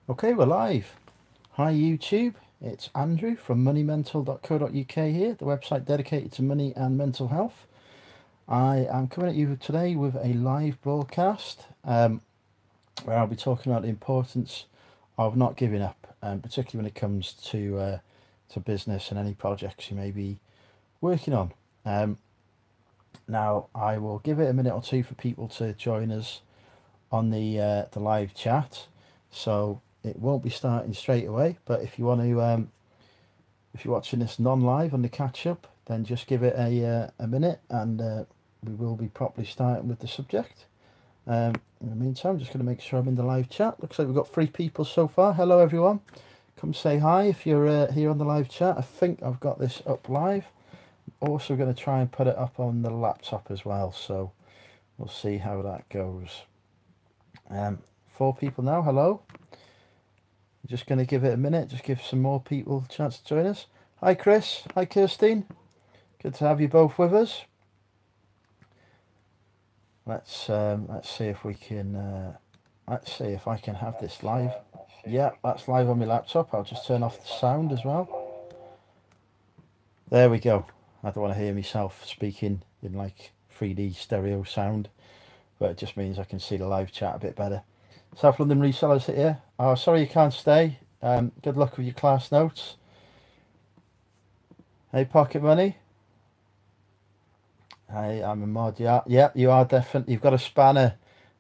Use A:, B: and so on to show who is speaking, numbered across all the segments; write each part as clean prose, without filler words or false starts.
A: Okay, we're live. Hi YouTube, it's Andrew from moneymental.co.uk here, the website dedicated to money and mental health. I am coming at you today with a live broadcast where I'll be talking about the importance of not giving up, particularly when it comes to business and any projects you may be working on. Now, I will give it a minute or two for people to join us on the live chat, so it won't be starting straight away. But if you want to, if you're watching this non-live on the catch-up, then just give it a minute, and we will be properly starting with the subject. In the meantime, I'm just going to make sure I'm in the live chat. Looks like we've got 3 people so far. Hello everyone. Come say hi if you're here on the live chat. I think I've got this up live. Also going to try and put it up on the laptop as well, so we'll see how that goes. 4 people now. Hello. Just going to give it a minute, just give some more people a chance to join us. Hi Chris, hi Kirstine, good to have you both with us. Let's see if we can, let's see if I can have this live. Yeah, that's live on my laptop. I'll just turn off the sound as well. There we go. I don't want to hear myself speaking in like 3D stereo sound, but it just means I can see the live chat a bit better. South London resellers here. Oh, sorry you can't stay. Good luck with your class notes. Hey, Pocket Money. Hey, I'm a mod. Yeah, yep, you are definitely. You've got a spanner.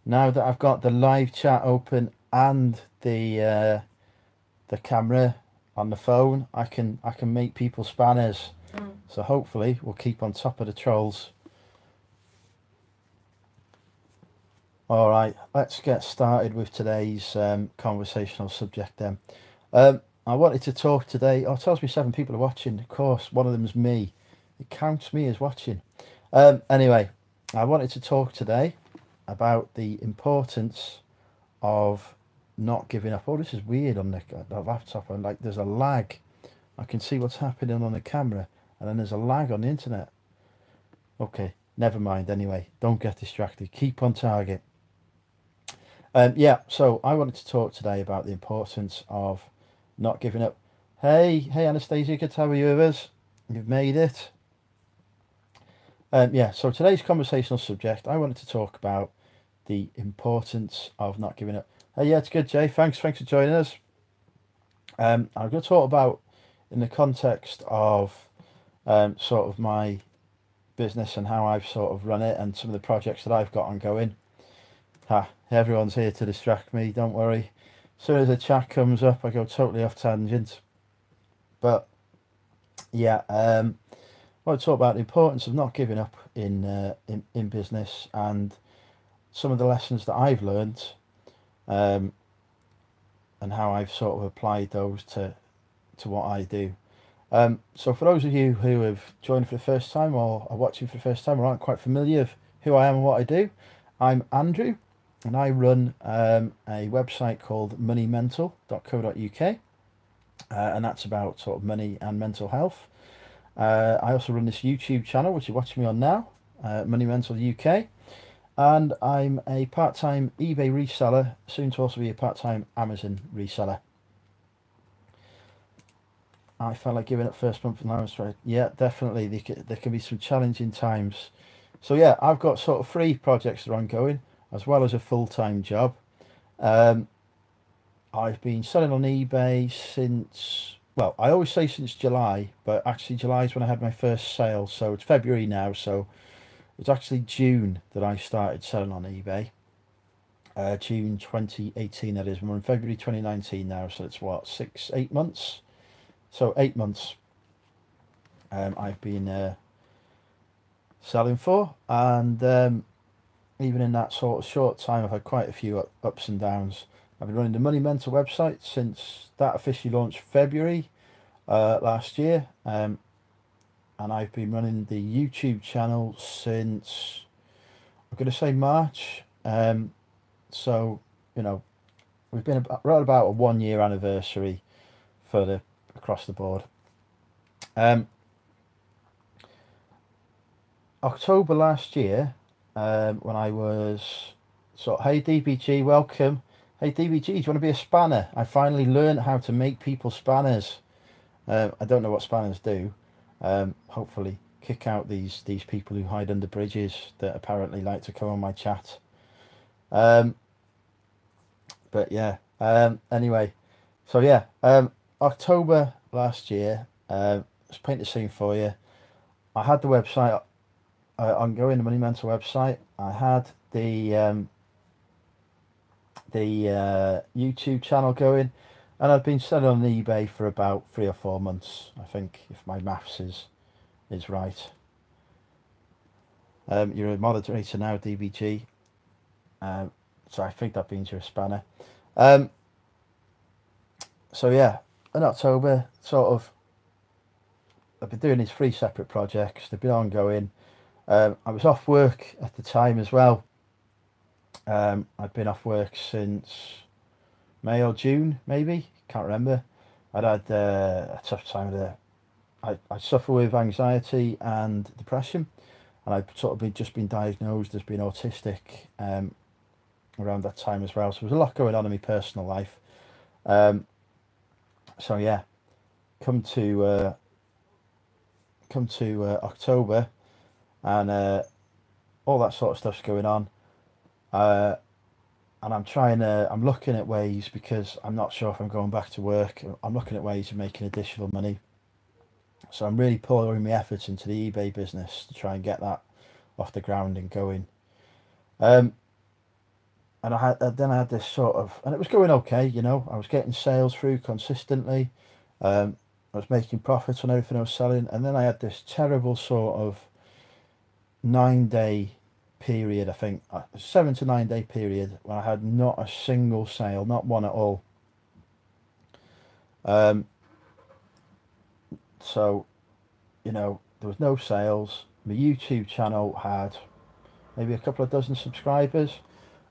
A: Now that I've got the live chat open and the camera on the phone, I can make people spanners. So hopefully we'll keep on top of the trolls. All right, let's get started with today's conversational subject then. I wanted to talk today. Oh, it tells me 7 people are watching. Of course, one of them is me. It counts me as watching. Anyway, I wanted to talk today about the importance of not giving up. Oh, this is weird on the laptop. And like, there's a lag. I can see what's happening on the camera, and then there's a lag on the internet. Okay, never mind. Anyway, don't get distracted. Keep on target. Yeah, so I wanted to talk today about the importance of not giving up. Hey Anastasia, good to have you with us. You've made it. Yeah, so today's conversational subject, I wanted to talk about the importance of not giving up. Hey, yeah, it's good, Jay. Thanks for joining us. I'm going to talk about in the context of sort of my business and how I've sort of run it and some of the projects that I've got ongoing. Everyone's here to distract me, don't worry. As soon as the chat comes up, I go totally off tangent. But yeah, I want to talk about the importance of not giving up in business and some of the lessons that I've learned, and how I've sort of applied those to what I do. So for those of you who have joined for the first time or are watching for the first time or aren't quite familiar with who I am and what I do, I'm Andrew, and I run a website called moneymental.co.uk, and that's about sort of money and mental health. I also run this YouTube channel, which you're watching me on now, Money Mental UK, and I'm a part-time eBay reseller, soon to also be a part-time Amazon reseller. I felt like giving up first month in allowance rate. Yeah, definitely. There can be some challenging times. So yeah, I've got sort of 3 projects that are ongoing, as well as a full-time job. I've been selling on eBay since, well, I always say since July, but actually July is when I had my first sale. So it's February now, so it's actually June that I started selling on eBay. June 2018, that is. We're in February 2019 now, so it's what, 8 months? So 8 months I've been selling for, and even in that sort of short time I've had quite a few ups and downs. I've been running the Money Mental website since that officially launched February last year, and I've been running the YouTube channel since, I'm going to say March. So, you know, we've been right about a 1-year anniversary for the across the board. October last year, when I was sort of, hey DBG, welcome. Hey DBG, do you want to be a spanner? I finally learned how to make people spanners. I don't know what spanners do. Hopefully kick out these people who hide under bridges that apparently like to come on my chat. But yeah. Anyway, so yeah. October last year. Let's paint the scene for you. I had the website ongoing, the Money Mentor website. I had the YouTube channel going, and I've been selling on eBay for about 3 or 4 months, I think, if my maths is right. You're a moderator now, DBG. So I think that means you're a spanner. So yeah, in October, sort of, I've been doing these 3 separate projects. They've been ongoing. I was off work at the time as well. I'd been off work since May or June, maybe, can't remember. I'd had a tough time with I suffer with anxiety and depression, and I'd sort of just been diagnosed as being autistic around that time as well. So there was a lot going on in my personal life. So yeah, come to October, and all that sort of stuff's going on. And I'm looking at ways, because I'm not sure if I'm going back to work. I'm looking at ways of making additional money. So I'm really pouring my efforts into the eBay business to try and get that off the ground and going. And then I had this sort of, and it was going okay, you know. I was getting sales through consistently. I was making profits on everything I was selling, and then I had this terrible sort of 9-day period, I think, 7 to 9 day period, when I had not a single sale, not one at all. So, you know, there was no sales. My YouTube channel had maybe a couple of dozen subscribers,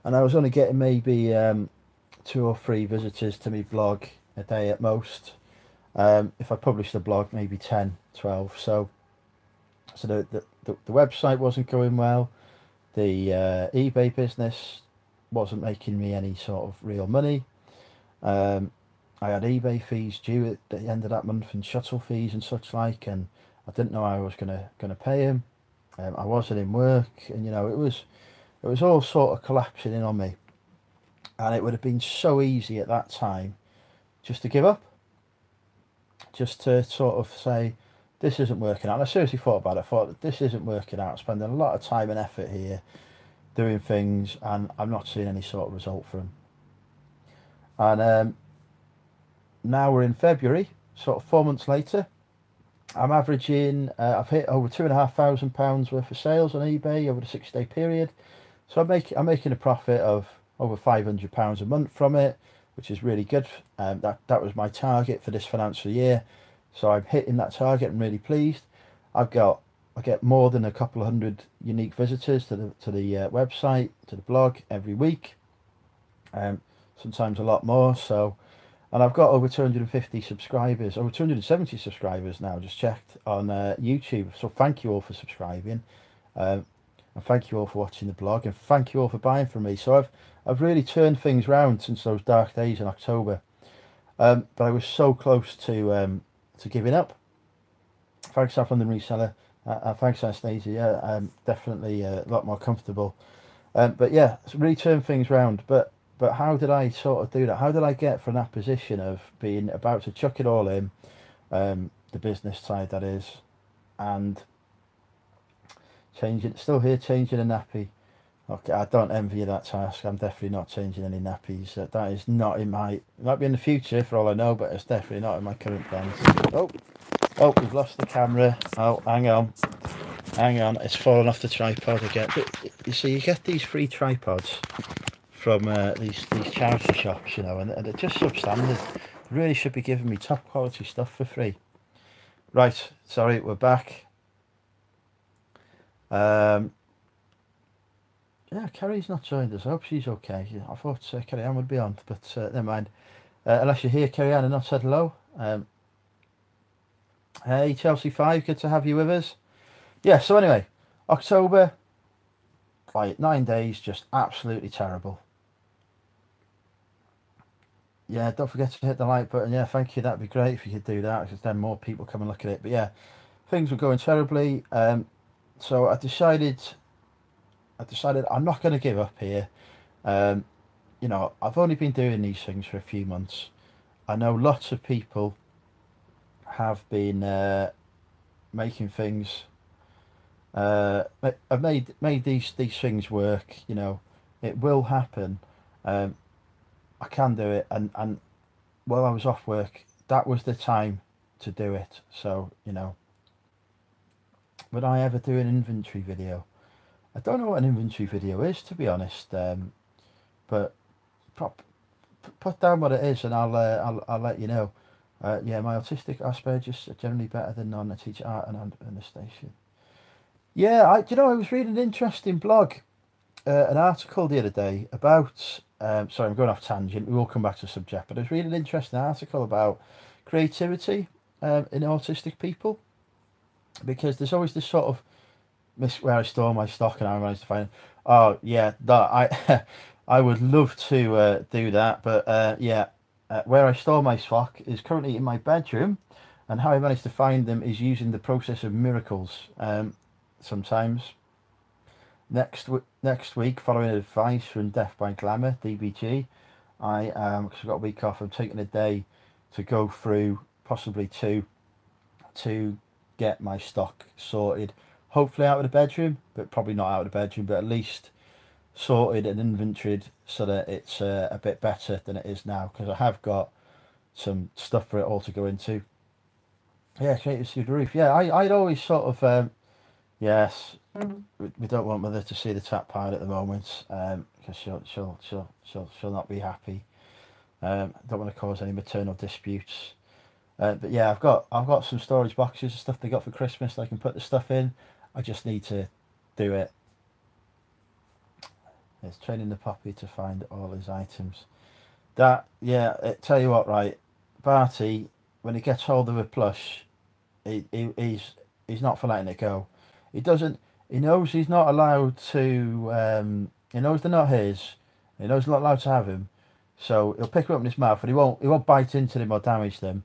A: and I was only getting maybe 2 or 3 visitors to my blog a day at most. If I published a blog, maybe 10, 12. So the website wasn't going well. The eBay business wasn't making me any sort of real money. I had eBay fees due at the end of that month, and shuttle fees and such like, and I didn't know how I was gonna pay him. I wasn't in work, and you know, it was all sort of collapsing in on me, and it would have been so easy at that time just to give up, just to sort of say, this isn't working out. And I seriously thought about it. I thought, this isn't working out. I'm spending a lot of time and effort here doing things, and I'm not seeing any sort of result from them. And now we're in February, sort of 4 months later. I'm averaging, I've hit over £2,500 worth of sales on eBay over the 6-day period. So I'm making a profit of over £500 a month from it, which is really good. That was my target for this financial year. So I'm hitting that target. I'm really pleased. I get more than a couple of hundred unique visitors to the website, to the blog every week. Sometimes a lot more. So, and I've got over 250 subscribers, over 270 subscribers now. Just checked on YouTube. So thank you all for subscribing, and thank you all for watching the blog, and thank you all for buying from me. So I've really turned things around since those dark days in October. But I was so close to giving up. Thanks, Saffron, the reseller. Thanks, Anastasia. Yeah, definitely a lot more comfortable. But yeah, it's really turned things around. But how did I sort of do that? How did I get from that position of being about to chuck it all in, the business side that is, and still here changing a nappy? Okay, I don't envy you that task. I'm definitely not changing any nappies. That is not in my... It might be in the future for all I know, but it's definitely not in my current plans. Oh, we've lost the camera. Oh, hang on. It's fallen off the tripod again. But, you see, you get these free tripods from these charity shops, you know, and they're just substandard. They really should be giving me top quality stuff for free. Right, sorry, we're back. Yeah, Carrie's not joined us. I hope she's okay. I thought Carrie Ann would be on, but never mind. Unless you're here, Carrie Ann, and not said hello. Hey, Chelsea 5, good to have you with us. Yeah, so anyway, October, like 9 days, just absolutely terrible. yeah, don't forget to hit the like button. Yeah, thank you. That'd be great if you could do that, because then more people come and look at it. But yeah, things were going terribly. So I decided I'm not going to give up here. Um, you know, I've only been doing these things for a few months. I know lots of people have been making things. I've made these things work. You know, it will happen. Um, I can do it, and while I was off work, that was the time to do it. So you know, would I ever do an inventory video? I don't know what an inventory video is, to be honest. But prop, put down what it is, and I'll let you know. Yeah, my autistic Asperger's are generally better than none. I teach art and illustration. Yeah, I was reading an interesting blog, an article the other day about. Sorry, I'm going off tangent. We will come back to the subject, but I was reading an interesting article about creativity in autistic people, because there's always this sort of miss where I store my stock, and I managed to find it. Oh yeah, that I I would love to do that, but yeah, where I store my stock is currently in my bedroom, and how I managed to find them is using the process of miracles. Sometimes next week, following advice from Death by Glamour (DBG), because I've got a week off, I'm taking a day to go through, possibly two, to get my stock sorted. Hopefully out of the bedroom, but probably not out of the bedroom, but at least sorted and inventoried so that it's a bit better than it is now, because I have got some stuff for it all to go into. Yeah, creative through the roof. Yeah, I'd always sort of yes. We don't want Mother to see the tap pile at the moment, because she'll not be happy. Don't want to cause any maternal disputes. But yeah, I've got some storage boxes of stuff they got for Christmas that I can put the stuff in. I just need to do it. It's training the puppy to find all his items. That, yeah, tell you what, right, Barty, when he gets hold of a plush, he's not for letting it go. He doesn't. He knows he's not allowed to. He knows they're not his. He knows he's not allowed to have him. So he'll pick them up in his mouth, and he won't bite into them or damage them,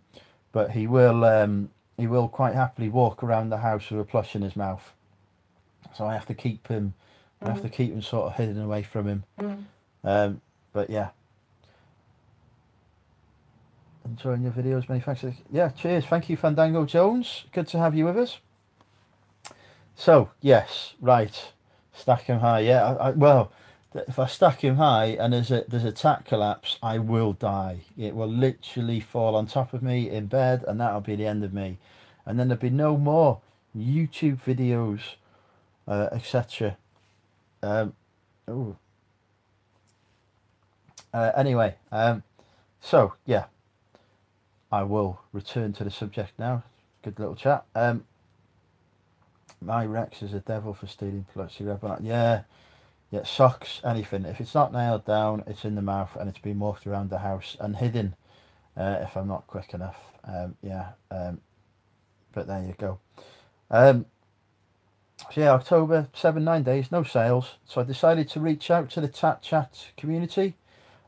A: but he will quite happily walk around the house with a plush in his mouth. So I have to keep him. I have to keep him sort of hidden away from him. But yeah. Enjoying your videos, many thanks. Yeah, cheers. Thank you, Fandango Jones. Good to have you with us. So, yes, right. Stack him high. Yeah, well, if I stack him high and there's a tack collapse, I will die. It will literally fall on top of me in bed, and that'll be the end of me. And then there'll be no more YouTube videos, etc. Anyway, so yeah, I will return to the subject now. Good little chat. My Rex is a devil for stealing Plutzy Red. Yeah, socks, anything. If it's not nailed down, it's in the mouth, and it's been walked around the house and hidden if I'm not quick enough. But there you go. So yeah, October, 9 days, no sales. So I decided to reach out to the Tat Chat community.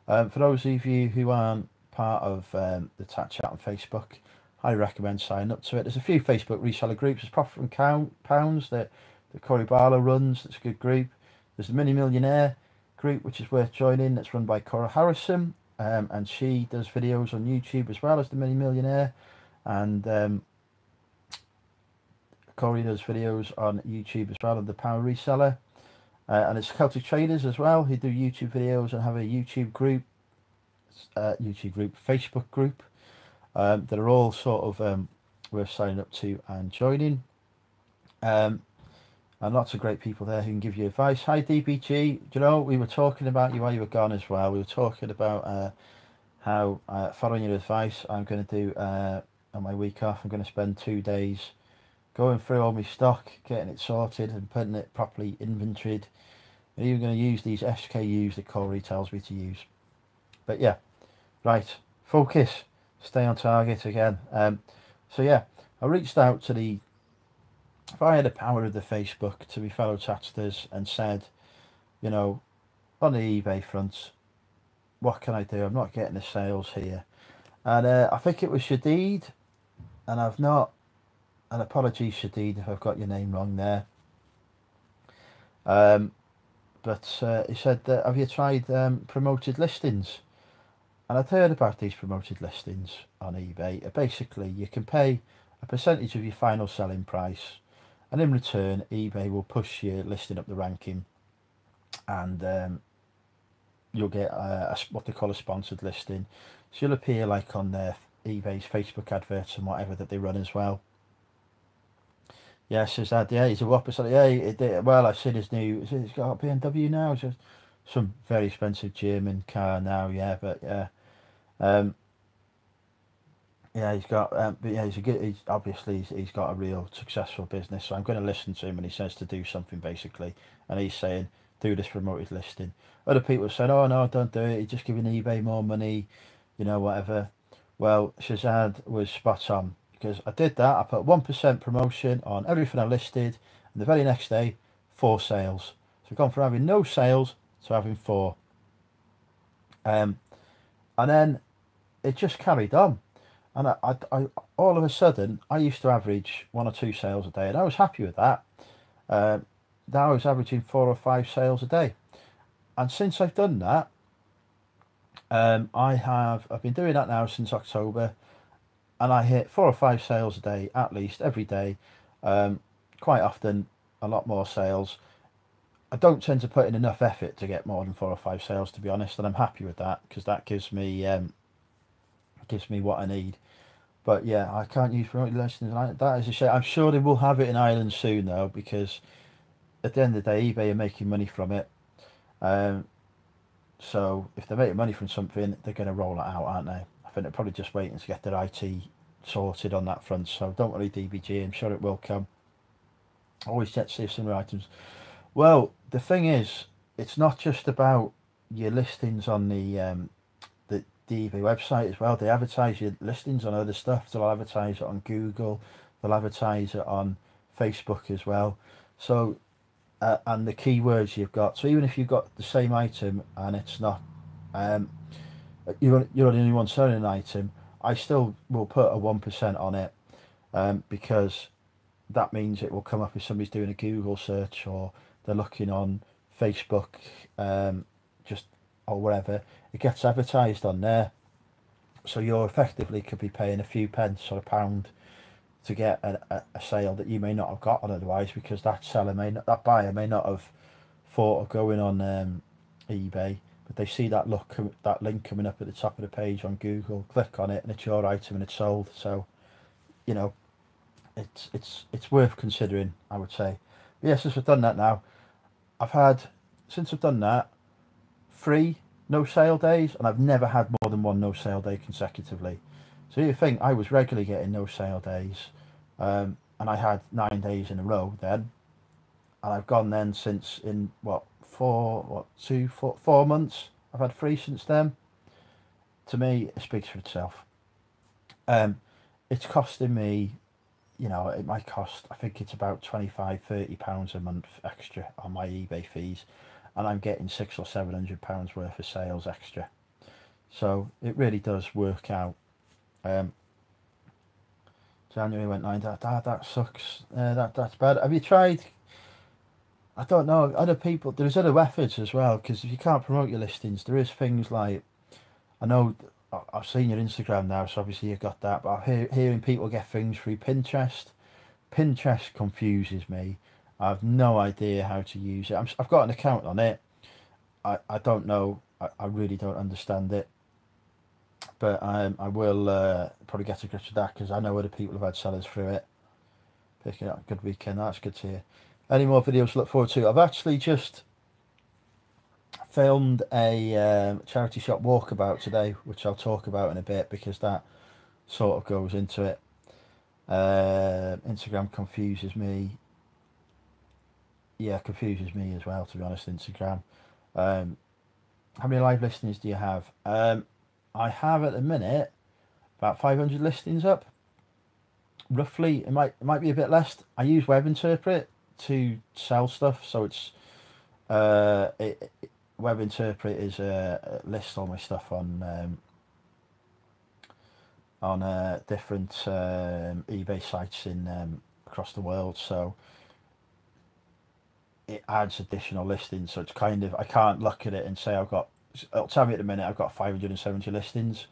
A: For those of you who aren't part of the Tat Chat on Facebook, I recommend signing up to it. There's a few Facebook reseller groups. There's Profit from Pounds that Corey Barlow runs. That's a good group. There's the Mini Millionaire group, which is worth joining. That's run by Cora Harrison, and she does videos on YouTube as well as the Mini Millionaire. And Corey does videos on YouTube as well, on the Power Reseller. And it's Celtic Traders as well, who do YouTube videos and have a YouTube group, Facebook group, that are all sort of worth signing up to and joining. And lots of great people there who can give you advice. Hi DBG, you know, we were talking about you while you were gone as well. We were talking about how, following your advice, I'm going to do, on my week off, I'm going to spend 2 days going through all my stock, getting it sorted and putting it properly inventoried. I'm even going to use these SKUs that Corey tells me to use. But yeah, right, focus, stay on target again. So yeah, I reached out to via the power of the Facebook, to my fellow Tatsters, and said, you know, on the eBay front, what can I do? I'm not getting the sales here. And I think it was Shadid, and I've not, and apologies Shadid if I've got your name wrong there. But he said, have you tried promoted listings? And I'd heard about these promoted listings on eBay. Basically, you can pay a percentage of your final selling price, and in return, eBay will push your listing up the ranking, and you'll get what they call a sponsored listing. So you'll appear like on their eBay's Facebook adverts and whatever that they run as well. Yeah, says that. Yeah, he's a whopper. So, yeah, well, I've seen his new. He's got a BMW now. It's just some very expensive German car now. Yeah, but yeah, um, yeah, he's got. But yeah, he's a good. He's obviously he's got a real successful business. So I'm going to listen to him when he says to do something basically, and he's saying do this promoted listing. Other people said, oh no, don't do it. He's just giving eBay more money, whatever. Well, Shazad was spot on. Because I did that, I put 1% promotion on everything I listed, and the very next day, 4 sales. So I've gone from having no sales to having 4. And then it just carried on. And I all of a sudden, I used to average 1 or 2 sales a day, and I was happy with that. Now I was averaging 4 or 5 sales a day. And since I've done that, I've been doing that now since October. And I hit 4 or 5 sales a day, at least, every day. Quite often, a lot more sales. I don't tend to put in enough effort to get more than 4 or 5 sales, to be honest, and I'm happy with that, because that gives me what I need. But yeah, I can't use promoted listings. That is a shame. I'm sure they will have it in Ireland soon, though, because at the end of the day, eBay are making money from it. So if they're making money from something, they're going to roll it out, aren't they? I think they're probably just waiting to get their IT sorted on that front. So don't worry, DBG. I'm sure it will come. Always yet to see similar items. Well, the thing is, it's not just about your listings on the eBay website as well. They advertise your listings on other stuff. They'll advertise it on Google. They'll advertise it on Facebook as well. So and the keywords you've got. So even if you've got the same item and it's not, you're the only one selling an item, I still will put a 1% on it, because that means it will come up if somebody's doing a Google search or they're looking on Facebook, just or whatever. It gets advertised on there, so you're effectively could be paying a few pence or a pound to get a sale that you may not have gotten otherwise, because that buyer may not have thought of going on eBay, but they see that link coming up at the top of the page on Google, click on it, and it's your item and it's sold. So it's worth considering, I would say. But yeah, since I've done that now, since I've done that, 3 no sale days, and I've never had more than 1 no sale day consecutively. So you think I was regularly getting no sale days, and I had 9 days in a row then, and I've gone then since in 4 months. I've had 3 since then. To me, it speaks for itself. It's costing me, it might cost, I think it's about £25–30 a month extra on my eBay fees, and I'm getting £600 or £700 worth of sales extra. So it really does work out. January went 9. That sucks. That's bad. Have you tried? I don't know. Other people. There's other methods as well. Because if you can't promote your listings, there is things like, I know I've seen your Instagram now, so obviously you've got that. But I'm hearing people get things through Pinterest. Pinterest confuses me. I have no idea how to use it. I've got an account on it. I don't know. I really don't understand it. But I will probably get to grips with that, because I know other people have had sellers through it. Picking up a good weekend, that's good to hear. Any more videos to look forward to? I've actually just filmed a charity shop walkabout today, which I'll talk about in a bit, because that sort of goes into it. Instagram confuses me. Yeah, confuses me as well, to be honest, Instagram. How many live listings do you have? I have at the minute about 500 listings up, roughly. It might be a bit less. I use Web Interpret to sell stuff, so it's web interpreters list all my stuff on different eBay sites in across the world, so it adds additional listings. So it's kind of, I can't look at it and say it'll tell me at the minute I've got 570 listings,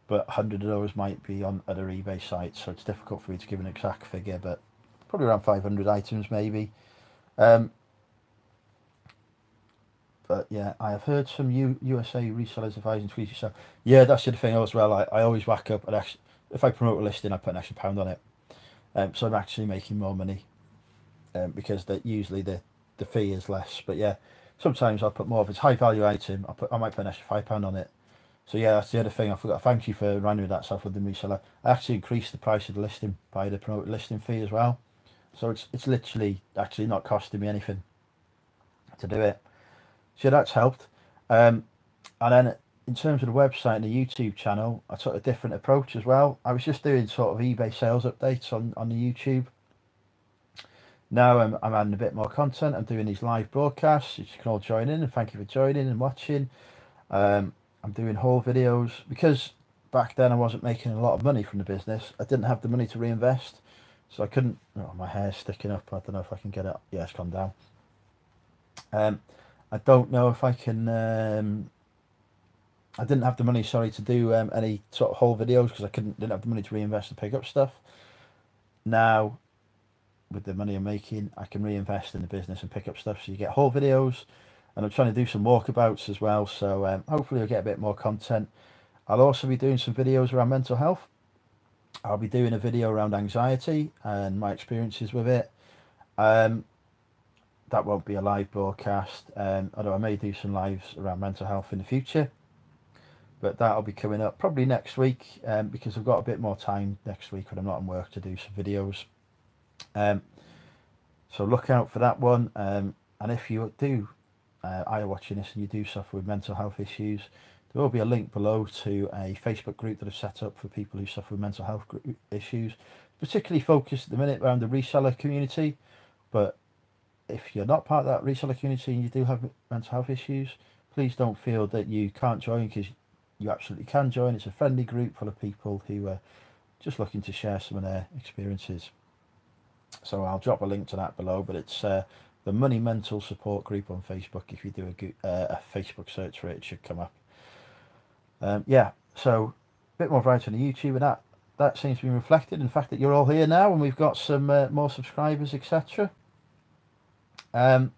A: but 100 of those might be on other eBay sites, so it's difficult for me to give an exact figure, but probably around 500 items maybe. But yeah, I have heard some USA resellers advising tweet yourself. Yeah, that's the other thing as well. I always whack up, and actually, if I promote a listing, I put an extra £1 on it. So I'm actually making more money because usually the fee is less. But yeah, sometimes I'll put more. If it's a high value item, I might put an extra £5 on it. So yeah, that's the other thing I forgot. Thank you for reminding me of that stuff with the reseller. I actually increased the price of the listing by the promoted listing fee as well. So it's literally actually not costing me anything to do it. So that's helped. And then in terms of the website and the YouTube channel, I took a different approach as well. I was just doing sort of eBay sales updates on the YouTube. Now I'm adding a bit more content. I'm doing these live broadcasts. You can all join in, and thank you for joining and watching. I'm doing haul videos because back then I wasn't making a lot of money from the business. I didn't have the money to reinvest, so I couldn't. Oh, my hair's sticking up. I don't know if I can get it. Yeah, it's gone down. I don't know if I can. I didn't have the money, sorry, to do any sort of haul videos because I didn't have the money to reinvest and pick up stuff. Now, with the money I'm making, I can reinvest in the business and pick up stuff. So you get haul videos, and I'm trying to do some walkabouts as well. So hopefully I'll get a bit more content. I'll also be doing some videos around mental health. I'll be doing a video around anxiety and my experiences with it. That won't be a live broadcast, although I may do some lives around mental health in the future. But that'll be coming up probably next week because I've got a bit more time next week when I'm not in work to do some videos. So look out for that one. And if you are watching this and you do suffer with mental health issues, there will be a link below to a Facebook group that I've set up for people who suffer with mental health issues, particularly focused at the minute around the reseller community. But if you're not part of that reseller community and you do have mental health issues, please don't feel that you can't join, because you absolutely can join. It's a friendly group full of people who are just looking to share some of their experiences. So I'll drop a link to that below, but it's the Money Mental Support Group on Facebook. If you do a Facebook search for it, it should come up. Yeah, so a bit more variety on the YouTube, and that seems to be reflected in the fact that you're all here now and we've got some more subscribers, etc. And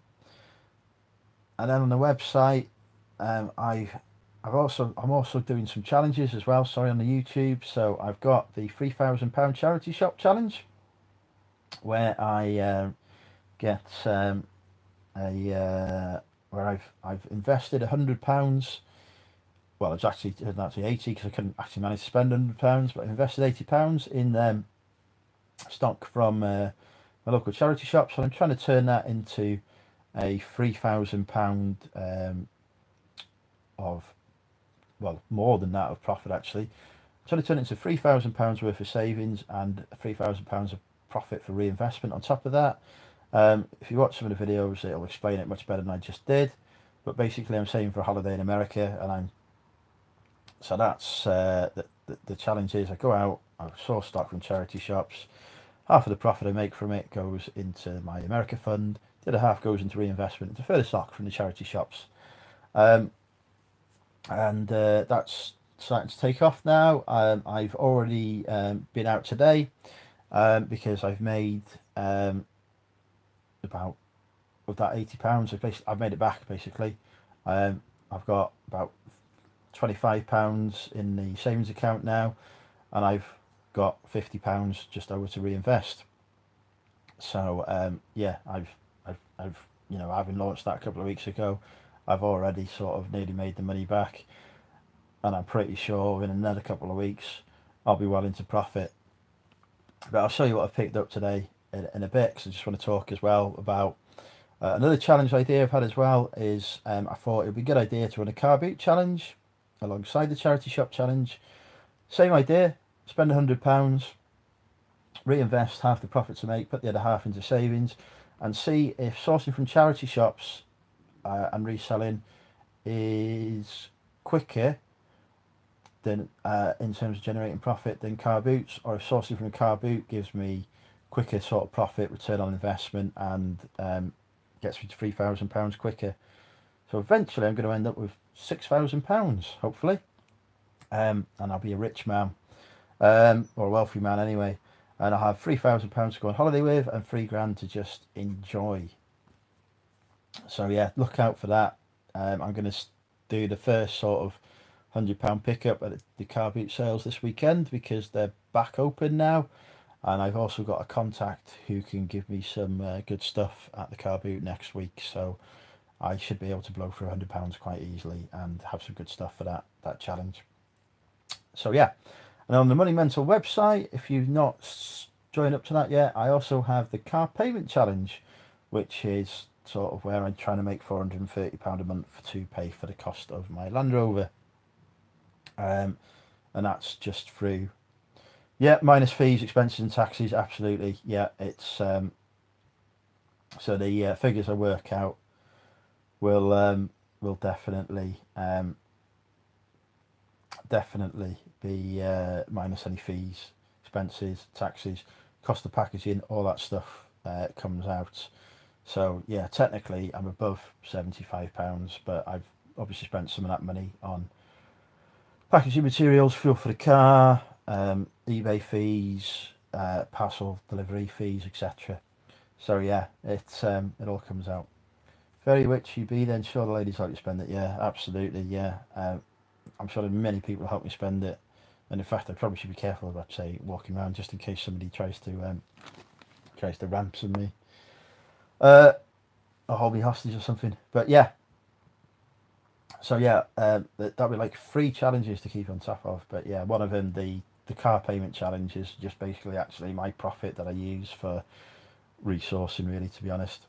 A: then on the website, I'm also doing some challenges as well. Sorry, on the YouTube. So I've got the £3,000 charity shop challenge, where I get where I've invested £100. Well, it's actually 80 because I couldn't actually manage to spend £100, but I invested £80 in stock from my local charity shops, and I'm trying to turn that into a £3,000 of, well, more than that of profit actually. I'm trying to turn it into £3,000 worth of savings and £3,000 of profit for reinvestment on top of that. If you watch some of the videos, it'll explain it much better than I just did. But basically, I'm saving for a holiday in America, and so that's the challenge is I go out, I source stock from charity shops. Half of the profit I make from it goes into my America fund. The other half goes into reinvestment into further stock from the charity shops. And that's starting to take off now. I've already been out today because I've made about, of that £80, I've made it back basically. I've got about £25 in the savings account now, and I've got £50 just over to reinvest. So yeah, I've having launched that a couple of weeks ago, I've already sort of nearly made the money back, and I'm pretty sure in another couple of weeks I'll be well into profit. But I'll show you what I've picked up today in a bit, because I just want to talk as well about another challenge idea I've had as well. Is I thought it would be a good idea to run a car boot challenge alongside the charity shop challenge. Same idea, spend £100, reinvest half the profits I make, put the other half into savings, and see if sourcing from charity shops and reselling is quicker than in terms of generating profit than car boots, or if sourcing from a car boot gives me quicker sort of profit, return on investment, and gets me to £3,000 quicker. So eventually I'm going to end up with £6,000, hopefully, and I'll be a rich man, or a wealthy man anyway, and I'll have £3,000 to go on holiday with and £3,000 to just enjoy. So yeah, look out for that. I'm going to do the first sort of £100 pickup at the car boot sales this weekend because they're back open now, and I've also got a contact who can give me some good stuff at the car boot next week, so I should be able to blow through £100 quite easily and have some good stuff for that challenge. So yeah, and on the Money Mental website, if you've not joined up to that yet, I also have the car payment challenge, which is sort of where I'm trying to make £430 a month to pay for the cost of my Land Rover. And that's just through, yeah, minus fees, expenses and taxes, absolutely. Yeah, it's so the figures I work out will definitely be minus any fees, expenses, taxes, cost of packaging, all that stuff comes out. So yeah, technically I'm above £75, but I've obviously spent some of that money on packaging materials, fuel for the car, eBay fees, parcel delivery fees, etc. So yeah, it all comes out. Very rich you be then, sure the ladies help you spend it, yeah, absolutely, yeah. I'm sure that many people help me spend it, and in fact I probably should be careful about, say, walking around just in case somebody tries to ransom me, or hold me hostage or something. But yeah, so yeah, that'll be like 3 challenges to keep on top of. But yeah, one of them, the car payment challenge, is just basically actually my profit that I use for resourcing, really, to be honest.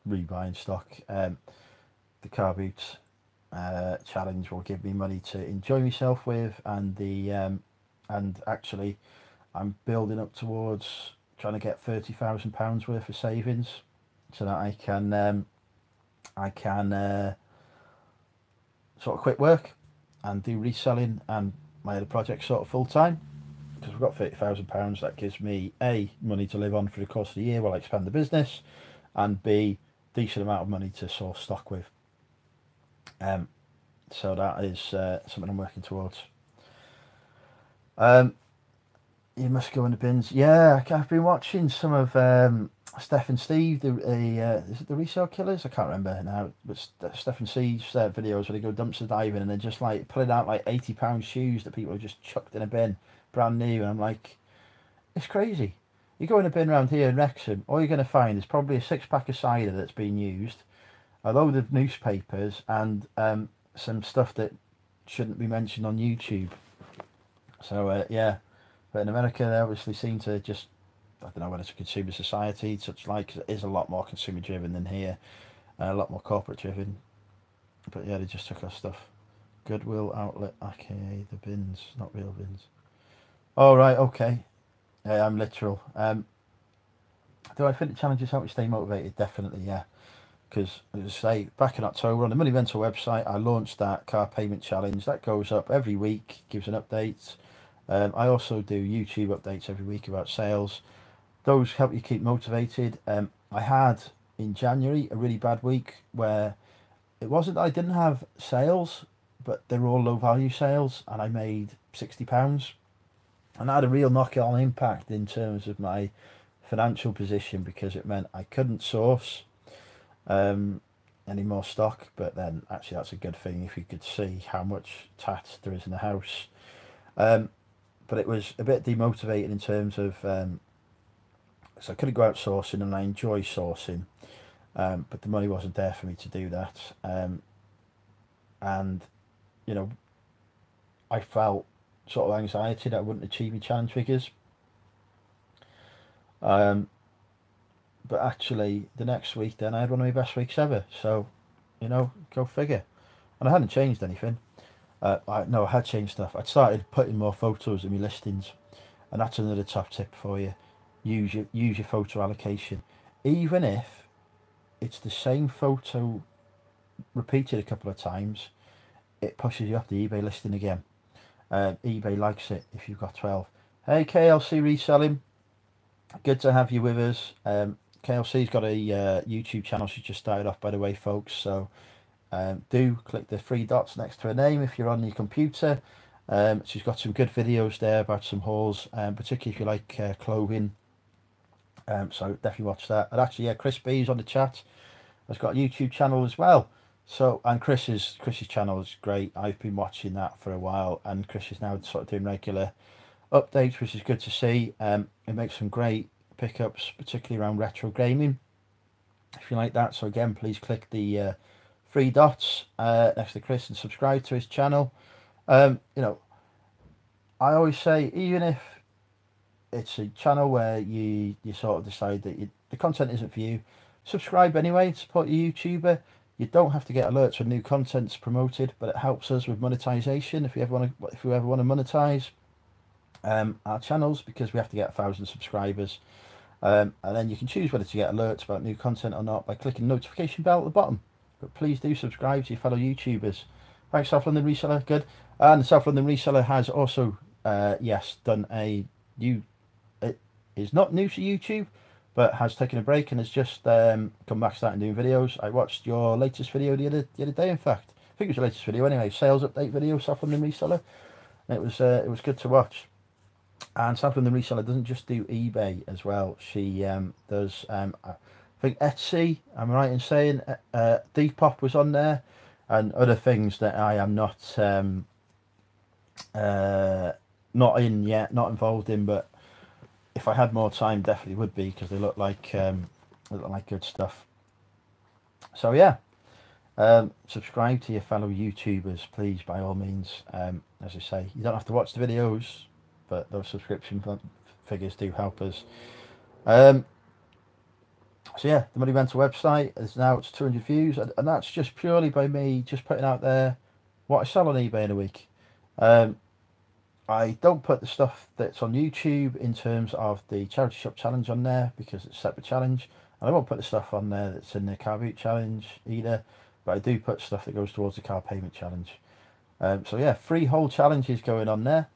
A: Rebuying stock. The car boot challenge will give me money to enjoy myself with, and and actually I'm building up towards trying to get £30,000 worth of savings so that I can sort of quit work and do reselling and my other projects sort of full time, because we've got £30,000. That gives me A, money to live on for the course of the year while I expand the business, and B, decent amount of money to source stock with. So that is something I'm working towards. You must go in the bins. Yeah, I've been watching some of Steph and Steve, is it the Resale Killers? I can't remember now, but Steph and Steve's videos where they go dumpster diving and they're just like pulling out like £80 shoes that people have just chucked in a bin, brand new, and I'm like, it's crazy. You go in a bin around here in Wrexham, all you're going to find is probably a 6-pack of cider that's been used, a load of newspapers, and some stuff that shouldn't be mentioned on YouTube. So yeah, but in America they obviously seem to just, I don't know whether it's a consumer society such like, 'cause it is a lot more consumer driven than here, a lot more corporate driven. But yeah, they just took our stuff. Goodwill outlet, aka the bins, not real bins. Oh right, okay. Yeah, I'm literal. Do I think the challenges help me stay motivated? Definitely, yeah. Because, as I say, back in October on the Money Mental website, I launched that car payment challenge. That goes up every week, gives an update. I also do YouTube updates every week about sales. Those help you keep motivated. I had, in January, a really bad week where it wasn't that I didn't have sales, but they were all low value sales, and I made £60. And that had a real knock-on impact in terms of my financial position, because it meant I couldn't source any more stock. But then actually that's a good thing if you could see how much tat there is in the house. But it was a bit demotivating in terms of so I couldn't go out sourcing, and I enjoy sourcing, but the money wasn't there for me to do that. And you know, I felt sort of anxiety that I wouldn't achieve my challenge figures. But actually the next week then I had one of my best weeks ever, so you know, go figure. And I hadn't changed anything. I had changed stuff. I'd started putting more photos in my listings, and that's another top tip for you. Use your photo allocation, even if it's the same photo repeated a couple of times, it pushes you up the eBay listing again. eBay likes it if you've got 12. Hey KLC Reselling, good to have you with us. KLC's got a YouTube channel she's just started off, by the way, folks, so do click the three dots next to her name if you're on your computer. She's got some good videos there about some hauls, particularly if you like clothing. So definitely watch that. And actually, yeah, Chris B's on the chat has got a YouTube channel as well. So, and Chris's channel is great. I've been watching that for a while, and Chris is now sort of doing regular updates, which is good to see. It makes some great pickups, particularly around retro gaming, if you like that. So again, please click the three dots next to Chris and subscribe to his channel. You know, I always say, even if it's a channel where you sort of decide that the content isn't for you, subscribe anyway, support your YouTuber. You don't have to get alerts when new content's promoted, but it helps us with monetization if we ever want to monetize our channels, because we have to get 1,000 subscribers. And then you can choose whether to get alerts about new content or not by clicking the notification bell at the bottom. But please do subscribe to your fellow YouTubers. Thanks, South London Reseller. Good. And the South London Reseller has also, yes, done a new... It is not new to YouTube, but has taken a break and has just come back starting doing videos. I watched your latest video the other day, in fact. I think it was your latest video anyway, sales update video, South London Reseller. It was good to watch. And South London Reseller doesn't just do eBay as well. She does, I think Etsy, I'm right in saying, Depop was on there, and other things that I am not in yet, not involved in, but if I had more time, definitely would be, because they look like good stuff. So yeah, subscribe to your fellow YouTubers, please, by all means. As I say, you don't have to watch the videos, but those subscription figures do help us. So yeah, the Money Mentor website is now it's 200 views, and that's just purely by me just putting out there what I sell on eBay in a week. I don't put the stuff that's on YouTube in terms of the charity shop challenge on there, because it's a separate challenge, and I won't put the stuff on there that's in the car boot challenge either, but I do put stuff that goes towards the car payment challenge. So yeah, 3 whole challenges going on there,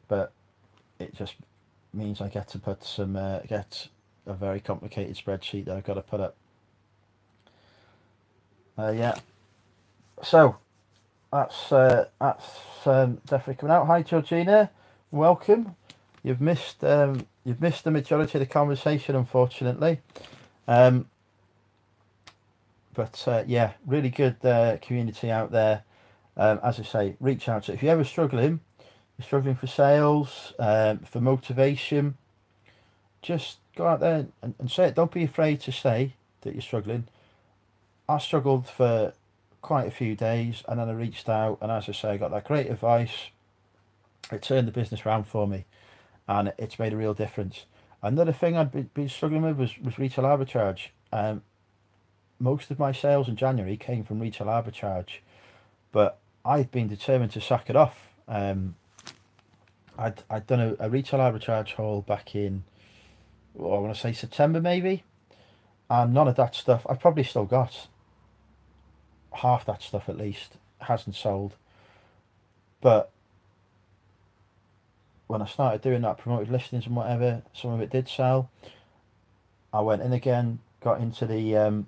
A: but it just means I get to put some get a very complicated spreadsheet that I've got to put up. Yeah, so that's definitely coming out. Hi Georgina, welcome. You've missed the majority of the conversation, unfortunately, but yeah, really good community out there. As I say, reach out to, if you're ever struggling for sales, for motivation, just go out there and say it. Don't be afraid to say that you're struggling. I struggled for quite a few days, and then I reached out, and as I say, I got that great advice. It turned the business around for me, and it's made a real difference. Another thing I'd been struggling with was retail arbitrage. Most of my sales in January came from retail arbitrage, but I've been determined to sack it off. I'd done a retail arbitrage haul back in, well, I want to say September maybe, and none of that stuff, I've probably still got half that stuff at least, hasn't sold. But when I started doing that promoted listings and whatever, some of it did sell. I went in again, got into the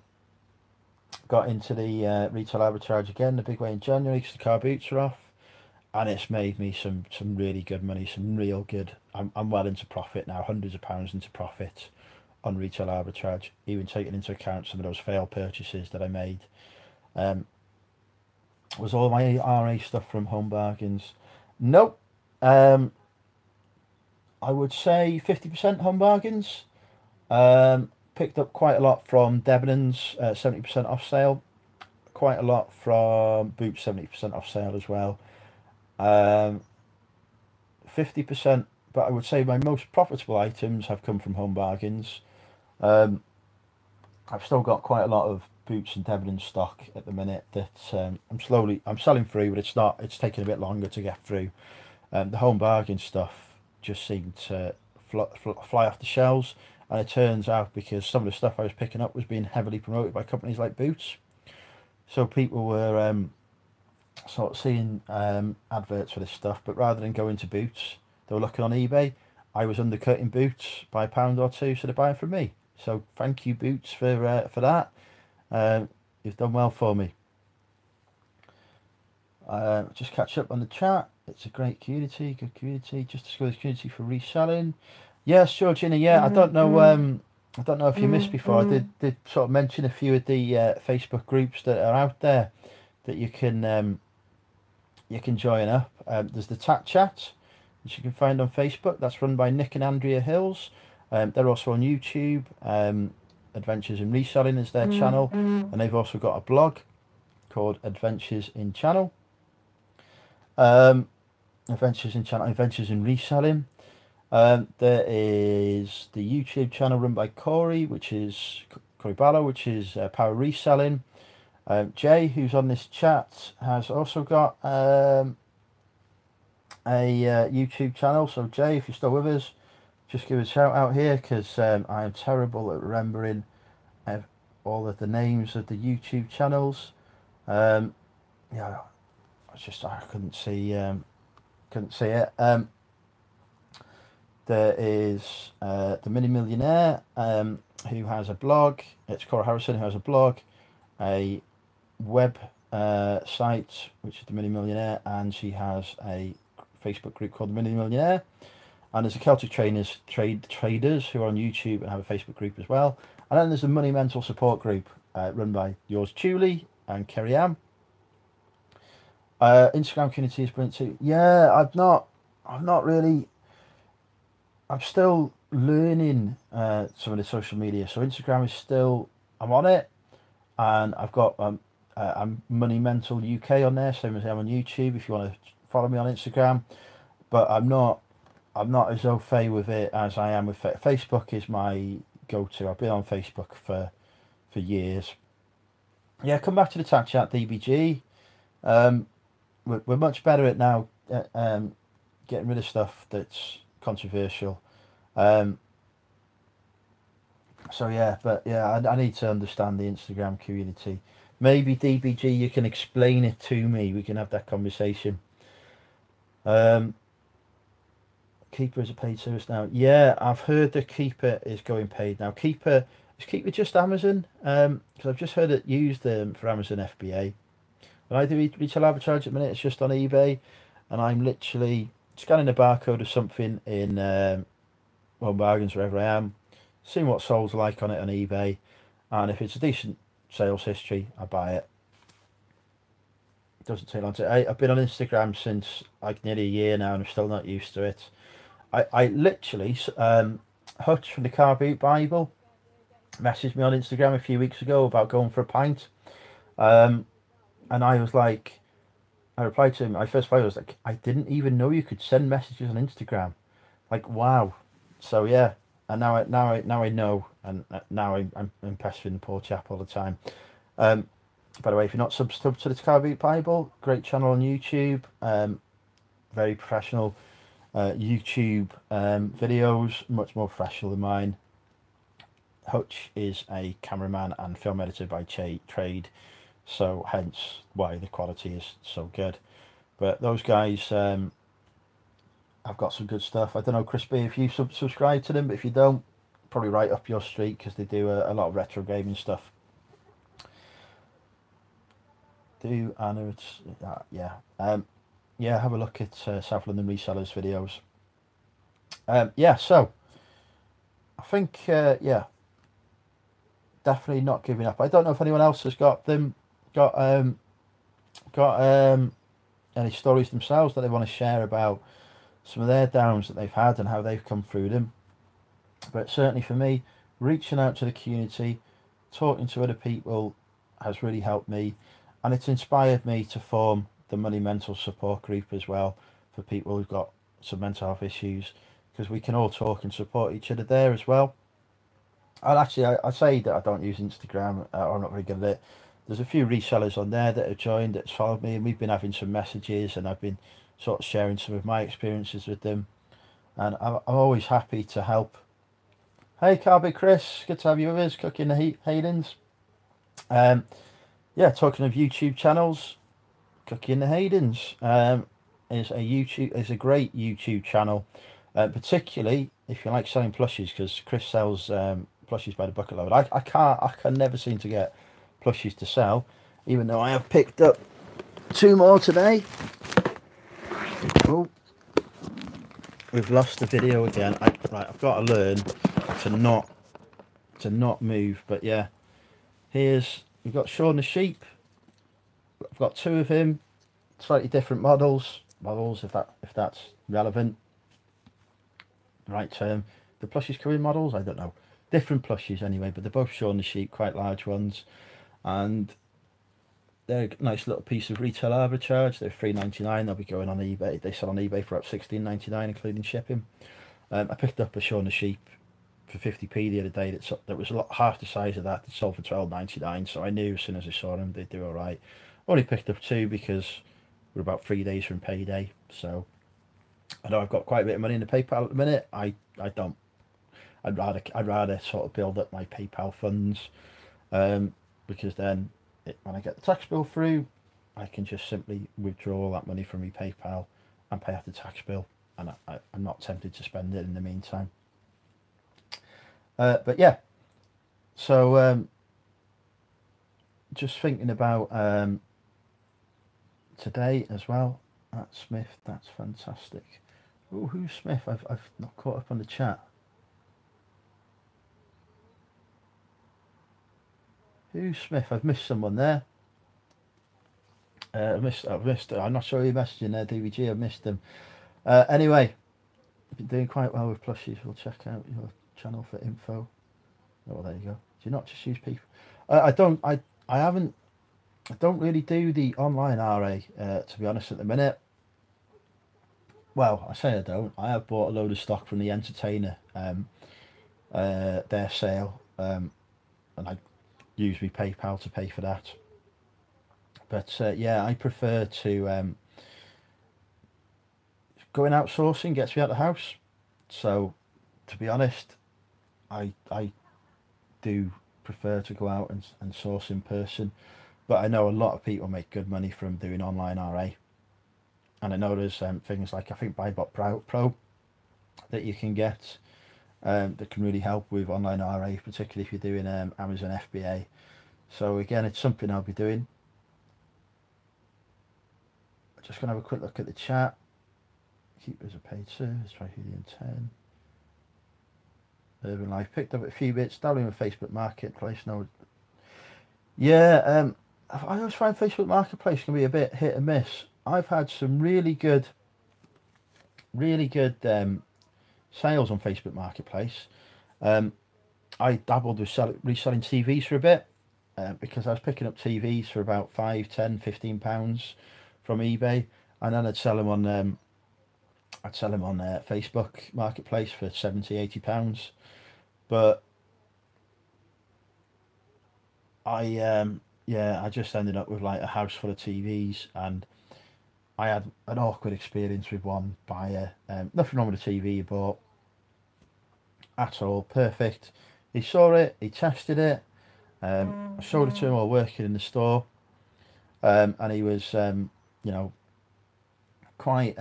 A: retail arbitrage again the big way in January, because the car boots are off, and it's made me some really good money, some real good. I'm well into profit now, hundreds of pounds into profit on retail arbitrage, even taking into account some of those failed purchases that I made. Was all my RA stuff from Home Bargains? Nope. I would say 50% Home Bargains. Picked up quite a lot from Debenhams, 70% off sale. Quite a lot from Boots, 70% off sale as well. 50%, but I would say my most profitable items have come from Home Bargains. I've still got quite a lot of Boots and Debenhams stock at the minute that I'm selling through, but it's taking a bit longer to get through. The Home Bargain stuff just seemed to fly off the shelves, And it turns out because some of the stuff I was picking up was being heavily promoted by companies like Boots, so people were sort of seeing adverts for this stuff, but rather than going to Boots, they were looking on eBay. I was undercutting Boots by £1 or £2, so they're buying from me. So thank you, Boots, for that. You've done well for me. Just catch up on the chat. It's a great community, good community. Just discover this community for reselling. Yes, Georgina. Yeah, I don't know. I don't know if you missed before. I did sort of mention a few of the Facebook groups that are out there that you can join up. There's the Tat Chat, which you can find on Facebook. That's run by Nick and Andrea Hills. They're also on YouTube. Adventures in Reselling is their channel, and they've also got a blog called Adventures in Channel. Adventures in Reselling. There is the YouTube channel run by Corey, which is Corey Bobble, which is Power Reselling. Jay, who's on this chat, has also got a YouTube channel. So Jay, if you're still with us, just give us a shout out here, because I am terrible at remembering all of the names of the YouTube channels. Yeah, I couldn't see it. There is the Mini Millionaire, who has a blog. It's Cora Harrison, who has a blog, a web site, which is the Mini Millionaire, and she has a Facebook group called the Mini Millionaire. And there's the Celtic Traders who are on YouTube and have a Facebook group as well. And then there's the Money Mental Support Group run by yours truly and Kerry Ann. Instagram community is brilliant too. Yeah, I've not really. I'm still learning some of the social media. So Instagram is still, I'm on it, and I've got I'm Money Mental UK on there, same as I am on YouTube. If you want to follow me on Instagram, but I'm not as au fait with it as I am with Facebook. Is my go-to. I've been on Facebook for years. Yeah, come back to the Tag Chat DBG. We're much better at now getting rid of stuff that's controversial. So yeah, but yeah, I need to understand the Instagram community. Maybe DBG, you can explain it to me. We can have that conversation. Keeper is a paid service now. Yeah, I've heard that Keeper is going paid now. Is Keeper just Amazon? Because I've just heard it used for Amazon FBA. When I do retail arbitrage at the minute, it's just on eBay, and I'm literally scanning the barcode of something in Home Bargains, wherever I am, seeing what souls are like on it on eBay, and if it's a decent sales history, I buy it. It doesn't take long to. I've been on Instagram since like nearly a year now, and I'm still not used to it. I literally, Hutch from the Car Boot Bible messaged me on Instagram a few weeks ago about going for a pint. And I was like, I replied to him, my first reply was like, I didn't even know you could send messages on Instagram. Like, wow. So yeah, and now I know, and now I'm pestering the poor chap all the time. By the way, if you're not subscribed to the Car Boot Bible, great channel on YouTube, very professional YouTube videos, much more professional than mine. Hutch is a cameraman and film editor by trade, so hence why the quality is so good. But those guys, I've got some good stuff. I don't know, Chris B, if you subscribe to them, but if you don't, probably right up your street, because they do a lot of retro gaming stuff. Yeah, have a look at South London Resellers videos. Yeah, so I think yeah, definitely not giving up. I don't know if anyone else has got any stories themselves that they want to share about some of their downs that they've had and how they've come through them. But certainly for me, reaching out to the community, talking to other people has really helped me, and it's inspired me to form the Money Mental Support Group as well, for people who've got some mental health issues, because we can all talk and support each other there as well. And actually, I say that I don't use Instagram, or I'm not very good at it. There's a few resellers on there that have joined, that's followed me, and we've been having some messages, and I've been sort of sharing some of my experiences with them. And I'm always happy to help Hey, Carby Chris, good to have you with us, cooking the Haydens. Yeah, talking of YouTube channels, cooking the Haydens is a great YouTube channel, particularly if you like selling plushies, because Chris sells plushies by the bucket load. I can never seem to get plushies to sell, even though I have picked up 2 more today. Oh, we've lost the video again. Right, I've got to learn to not move. But yeah, we've got Shaun the sheep. I've got 2 of him, slightly different models if that's relevant, the right term. The plushies come in models, I don't know, different plushies anyway, but they're both Shaun the sheep, quite large ones, and they're a nice little piece of retail arbitrage. They're £3.99. They'll be going on eBay. They sell on eBay for about £16.99 including shipping. I picked up a Shaun the sheep for 50p the other day. That was a lot, half the size of that. It sold for £12.99. So I knew as soon as I saw them they'd do all right. Only picked up 2 because we're about 3 days from payday. So I know I've got quite a bit of money in the PayPal at the minute. I don't. I'd rather sort of build up my PayPal funds, because then when I get the tax bill through, I can just simply withdraw all that money from my PayPal and pay off the tax bill, and I'm not tempted to spend it in the meantime. But yeah, so just thinking about today as well. That's Smith, that's fantastic. Oh, who's Smith? I've not caught up on the chat. Who's Smith? I've missed someone there. I've missed. I'm not sure who messaged in there. DVG. I've missed them. Anyway, you've been doing quite well with plushies. We'll check out your channel for info. Oh, well, there you go. Do you not just use people? I don't. I haven't. I don't really do the online RA. To be honest, at the minute. Well, I say I don't. I have bought a load of stock from the Entertainer. Their sale. And I use my PayPal to pay for that. But yeah, I prefer to going outsourcing gets me out of the house. So to be honest, I do prefer to go out and source in person. But I know a lot of people make good money from doing online RA. And I know there's things like, I think Buybot Pro that you can get that can really help with online RA, particularly if you're doing Amazon FBA. So again, it's something I'll be doing. Just going to have a quick look at the chat. Keepers of paid service, try Helium 10. Urban Life picked up a few bits, dabbling with Facebook Marketplace. No, yeah, I always find Facebook Marketplace can be a bit hit and miss. I've had some really good sales on Facebook Marketplace. I dabbled with reselling TVs for a bit, because I was picking up TVs for about £5, £10, £15 from eBay, and then I'd sell them on Facebook Marketplace for £70, £80. But I just ended up with like a house full of TVs, and I had an awkward experience with one buyer. Nothing wrong with the TV he bought at all. Perfect. He saw it, he tested it. I showed it to him while working in the store, and he was, quite,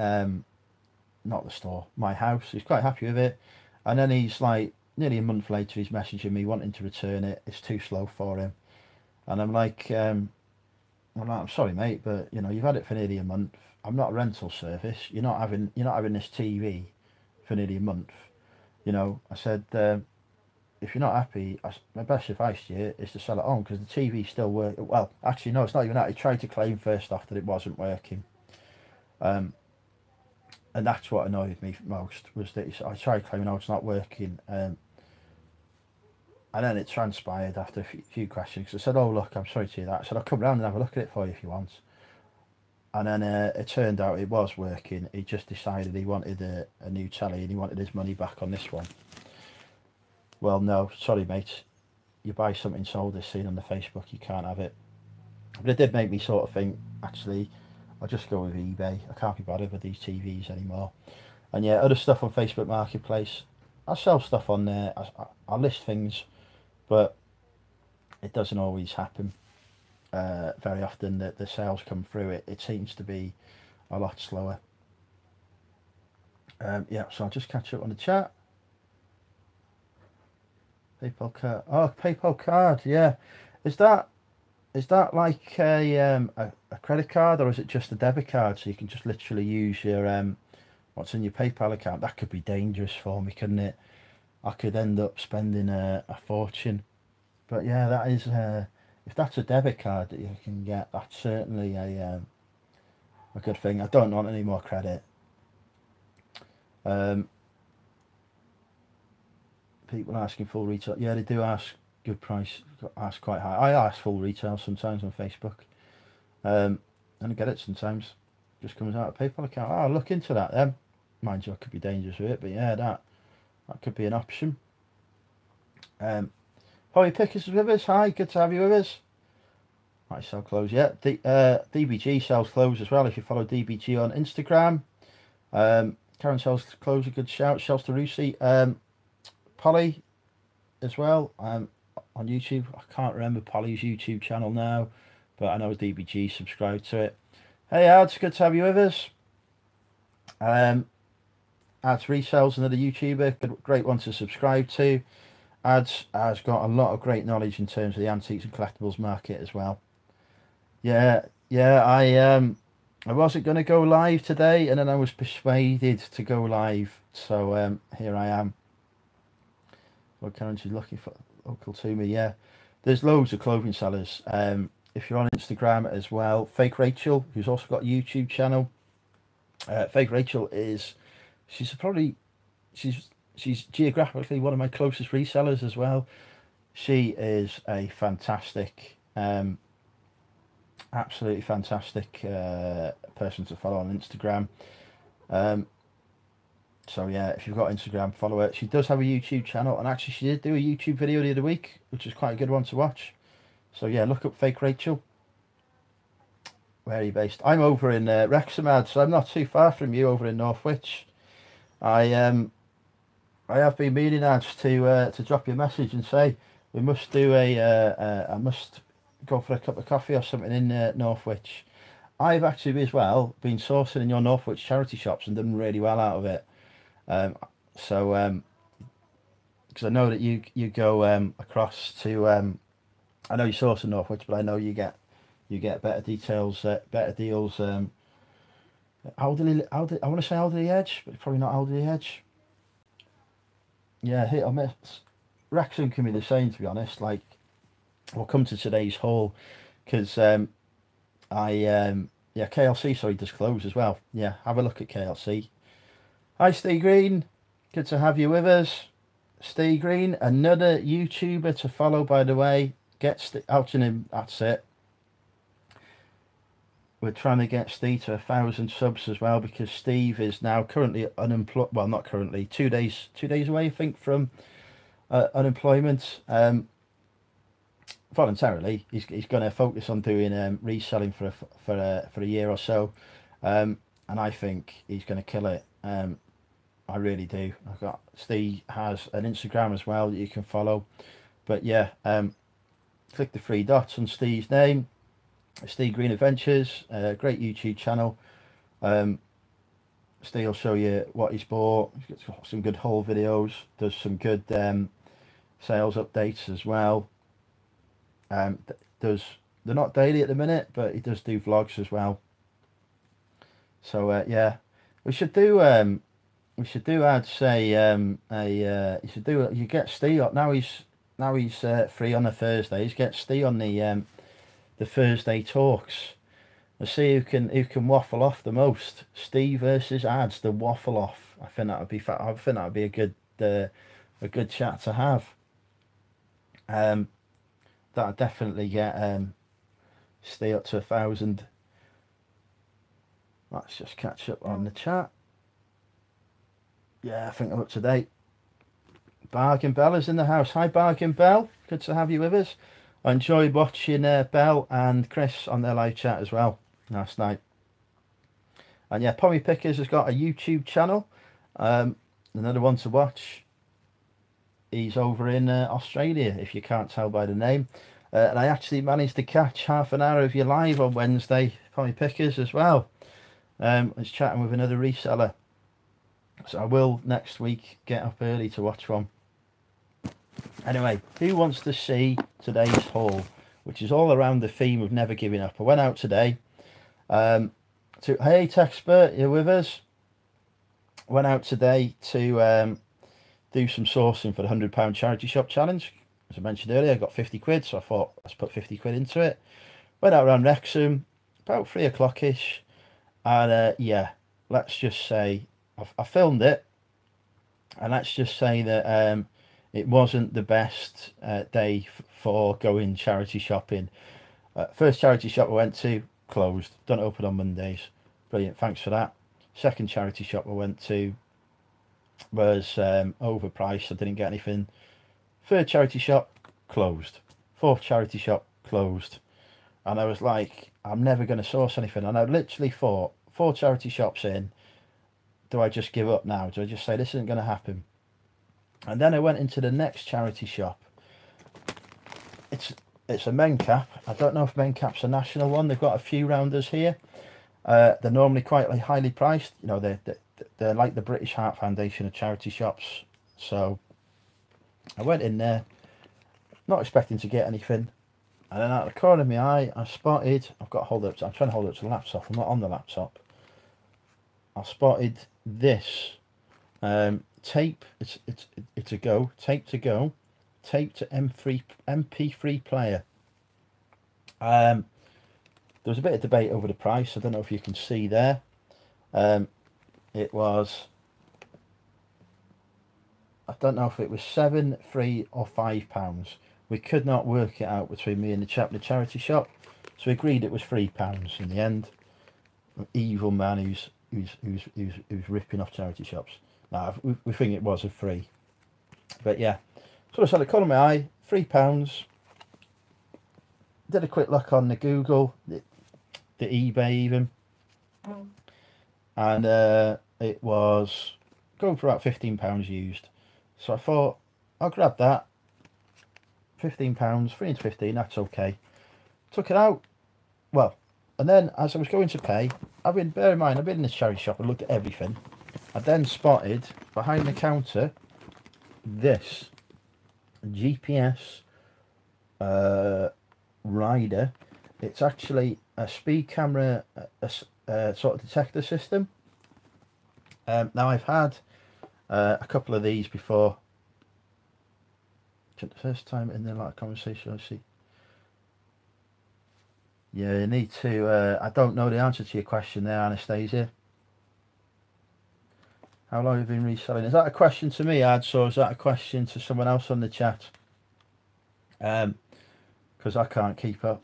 A: not the store, my house. He's quite happy with it, and then he's like, nearly a month later, he's messaging me wanting to return it. It's too slow for him, and I'm like, I'm sorry, mate, but you've had it for nearly a month. I'm not a rental service. You're not having this TV for nearly a month. I said, if you're not happy, my best advice to you is to sell it on, because the TV still works. Well, actually, no, it's not even that. He tried to claim first off that it wasn't working. And that's what annoyed me most, was that I tried claiming, it's not working. And then it transpired after a few questions. I said, oh, look, I'm sorry to hear that. I said, I'll come round and have a look at it for you if you want. And then it turned out it was working. He just decided he wanted a new telly, and he wanted his money back on this one. Well, no, sorry, mate. You buy something sold as seen on the Facebook, you can't have it. But it did make me sort of think, actually, I'll just go with eBay. I can't be bothered with these TVs anymore. And yeah, other stuff on Facebook Marketplace. I sell stuff on there. I list things, but it doesn't always happen. Very often the sales come through. It seems to be a lot slower. Yeah, so I'll just catch up on the chat. PayPal card. Oh, PayPal card. Yeah, is that like a credit card, or is it just a debit card? So you can just literally use your what's in your PayPal account. That could be dangerous for me, couldn't it? I could end up spending a fortune. But yeah, that is if that's a debit card that you can get, that's certainly a good thing. I don't want any more credit. People asking full retail. Yeah, they do ask good price. Ask quite high. I ask full retail sometimes on Facebook. And I get it sometimes. Just comes out of PayPal account. Oh, I'll look into that then. Mind you, I could be dangerous with it, but yeah, that could be an option. Polly Pickers is with us. Hi, good to have you with us. I sell clothes. Yeah, DBG sells clothes as well. If you follow DBG on Instagram, Karen sells clothes. A good shout. Sells to Lucy. Polly as well. On YouTube. I can't remember Polly's YouTube channel now, but I know DBG subscribed to it. Hey Ads, good to have you with us. Ads Resells, another YouTuber, great one to subscribe to. Ads has got a lot of great knowledge in terms of the antiques and collectibles market as well. Yeah, I wasn't going to go live today, and then I was persuaded to go live, so here I am. What currency looking for local to me? Yeah, there's loads of clothing sellers. If you're on Instagram as well, Fake Rachel, who's also got a YouTube channel. Fake Rachel she's geographically one of my closest resellers as well. She is a fantastic, absolutely fantastic person to follow on Instagram. So yeah, if you've got Instagram, follow her. She does have a YouTube channel, and actually she did do a YouTube video the other week, which is quite a good one to watch. So yeah, look up Fake Rachel. Where are you based? I'm over in Wrexham, so I'm not too far from you over in Northwich. I have been meaning, Ads, to drop you a message and say we must do I must go for a cup of coffee or something in Northwich. I've actually as well been sourcing in your Northwich charity shops and done really well out of it. Because I know that you go across to I know you source in Northwich, but I know you get better details, better deals. I want to say Alderley Edge, but probably not Alderley Edge. Yeah, hit or miss. Wrexham can be the same, to be honest. Like, we'll come to today's haul because yeah, KLC, sorry, does close as well. Yeah, have a look at KLC. Hi, Steve Green. Good to have you with us. Steve Green, another YouTuber to follow, by the way. Get out to him, that's it. We're trying to get Steve to 1,000 subs as well, because Steve is now currently unemployed. Well, not currently. 2 days away, I think, from unemployment. Voluntarily, he's going to focus on doing reselling for a year or so, and I think he's going to kill it. I really do. Steve has an Instagram as well that you can follow, but yeah, click the 3 dots on Steve's name. Steve Green Adventures, great YouTube channel. Steve will show you what he's bought. He's got some good haul videos, does some good sales updates as well. They're not daily at the minute, but he does do vlogs as well. So yeah, we should do I'd say you get Steve now he's free on a Thursday. He's get Steve on the Thursday talks. Let's see who can waffle off the most. Steve versus Ads, the waffle off. I think that would be a good chat to have. That'll definitely get Steve up to 1,000. Let's just catch up on the chat. Yeah, I think I'm up to date. Bargain Bell is in the house. Hi, Bargain Bell. Good to have you with us. I enjoyed watching Bell and Chris on their live chat as well last night. And yeah, Pommy Pickers has got a YouTube channel. Another one to watch. he's over in Australia, if you can't tell by the name. And I actually managed to catch half an hour of your live on Wednesday, Poly Pickers as well. I was chatting with another reseller. So I will next week get up early to watch one. Anyway, who wants to see today's haul, which is all around the theme of never giving up? I went out today hey Techspert, you're with us. Went out today to do some sourcing for the £100 charity shop challenge. As I mentioned earlier, I got 50 quid, so I thought let's put 50 quid into it. Went out around Wrexham about 3 o'clock-ish, and yeah, let's just say I filmed it, and let's just say that it wasn't the best day for going charity shopping. First charity shop I went to, closed, don't open on Mondays. Brilliant, thanks for that. Second charity shop I went to was overpriced, I didn't get anything. Third charity shop, closed. Fourth charity shop, closed. And I was like, I'm never going to source anything. And I literally thought, 4 charity shops in, do I just give up now? Do I just say this isn't going to happen? And then I went into the next charity shop. It's a men cap. I don't know if men cap's a national one. They've got a few rounders here. They're normally quite highly priced. You know, they're like the British Heart Foundation of charity shops. So I went in there, not expecting to get anything. And then out of the corner of my eye, I spotted, I'm trying to hold it up to the laptop. I'm not on the laptop. I spotted this tape. It's a go, tape to go, tape to MP3 player. There was a bit of debate over the price. I don't know if you can see there. It was, I don't know if it was £7, £3 or £5. We could not work it out between me and the chap in the charity shop, so we agreed it was £3 in the end. An evil man who's ripping off charity shops. No, we think it was a free. But yeah, so I said, I caught my eye, £3. Did a quick look on the Google, the eBay even, and it was going for about £15 used. So I thought I'll grab that. £15, 3 into 15, that's okay. Took it out. Well, and then as I was going to pay, bear in mind, I've been in this charity shop and looked at everything. I then spotted behind the counter this GPS rider. It's actually a speed camera sort of detector system. Now I've had a couple of these before. The first time in the conversation I see. Yeah, you need to. I don't know the answer to your question there, Anastasia. How long have you been reselling? Is that a question to me, Ads, or is that a question to someone else on the chat? Because I can't keep up.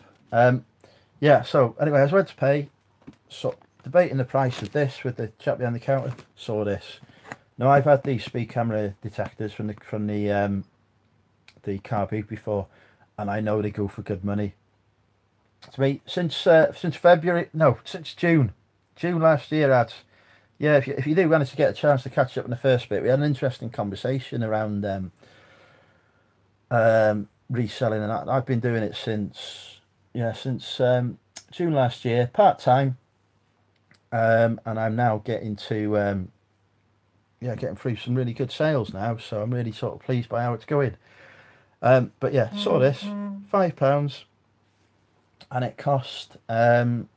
A: Yeah, so anyway, I was ready to pay. So debating the price of this with the chap behind the counter. Saw this. Now I've had these speed camera detectors from the car boot before, and I know they go for good money. To me, since February, no, since June last year, Ads. Yeah, if you do manage to get a chance to catch up in the first bit, we had an interesting conversation around reselling, and I've been doing it since June last year, part time, and I'm now getting to getting through some really good sales now, so I'm really sort of pleased by how it's going. But yeah, saw this £5, and it cost cost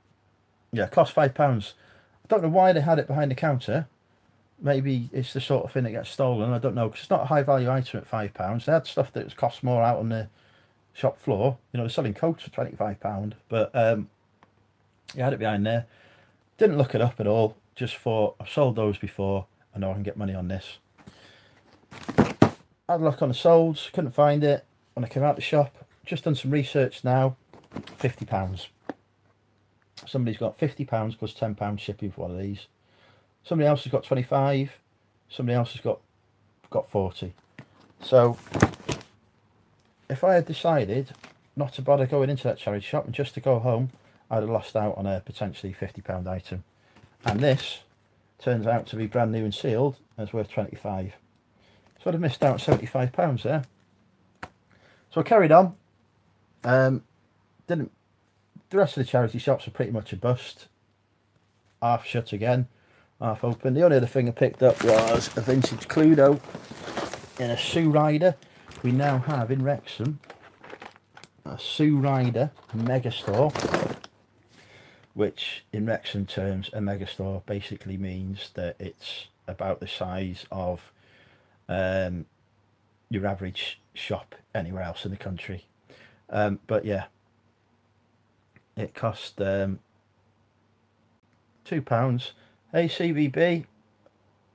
A: £5. I don't know why they had it behind the counter. Maybe it's the sort of thing that gets stolen. I don't know, because it's not a high value item at £5. They had stuff that cost more out on the shop floor. You know, they're selling coats for £25, but you had it behind there. Didn't look it up at all. Just thought, I've sold those before. I know I can get money on this. Had a look on the solds, couldn't find it when I came out the shop. Just done some research now. £50. Somebody's got £50 plus £10 shipping for one of these. Somebody else has got 25. Somebody else has got 40. So if I had decided not to bother going into that charity shop and just to go home, I'd have lost out on a potentially £50 item. And this turns out to be brand new and sealed and it's worth 25. So I'd have missed out £75 there. So I carried on. Didn't. The rest of the charity shops were pretty much a bust. Half shut again, half open. The only other thing I picked up was a vintage Cluedo in a Sue Rider. We now have in Wrexham a Sue Rider megastore, which in Wrexham terms, a megastore basically means that it's about the size of your average shop anywhere else in the country. But yeah, it cost £2. Hey CVB,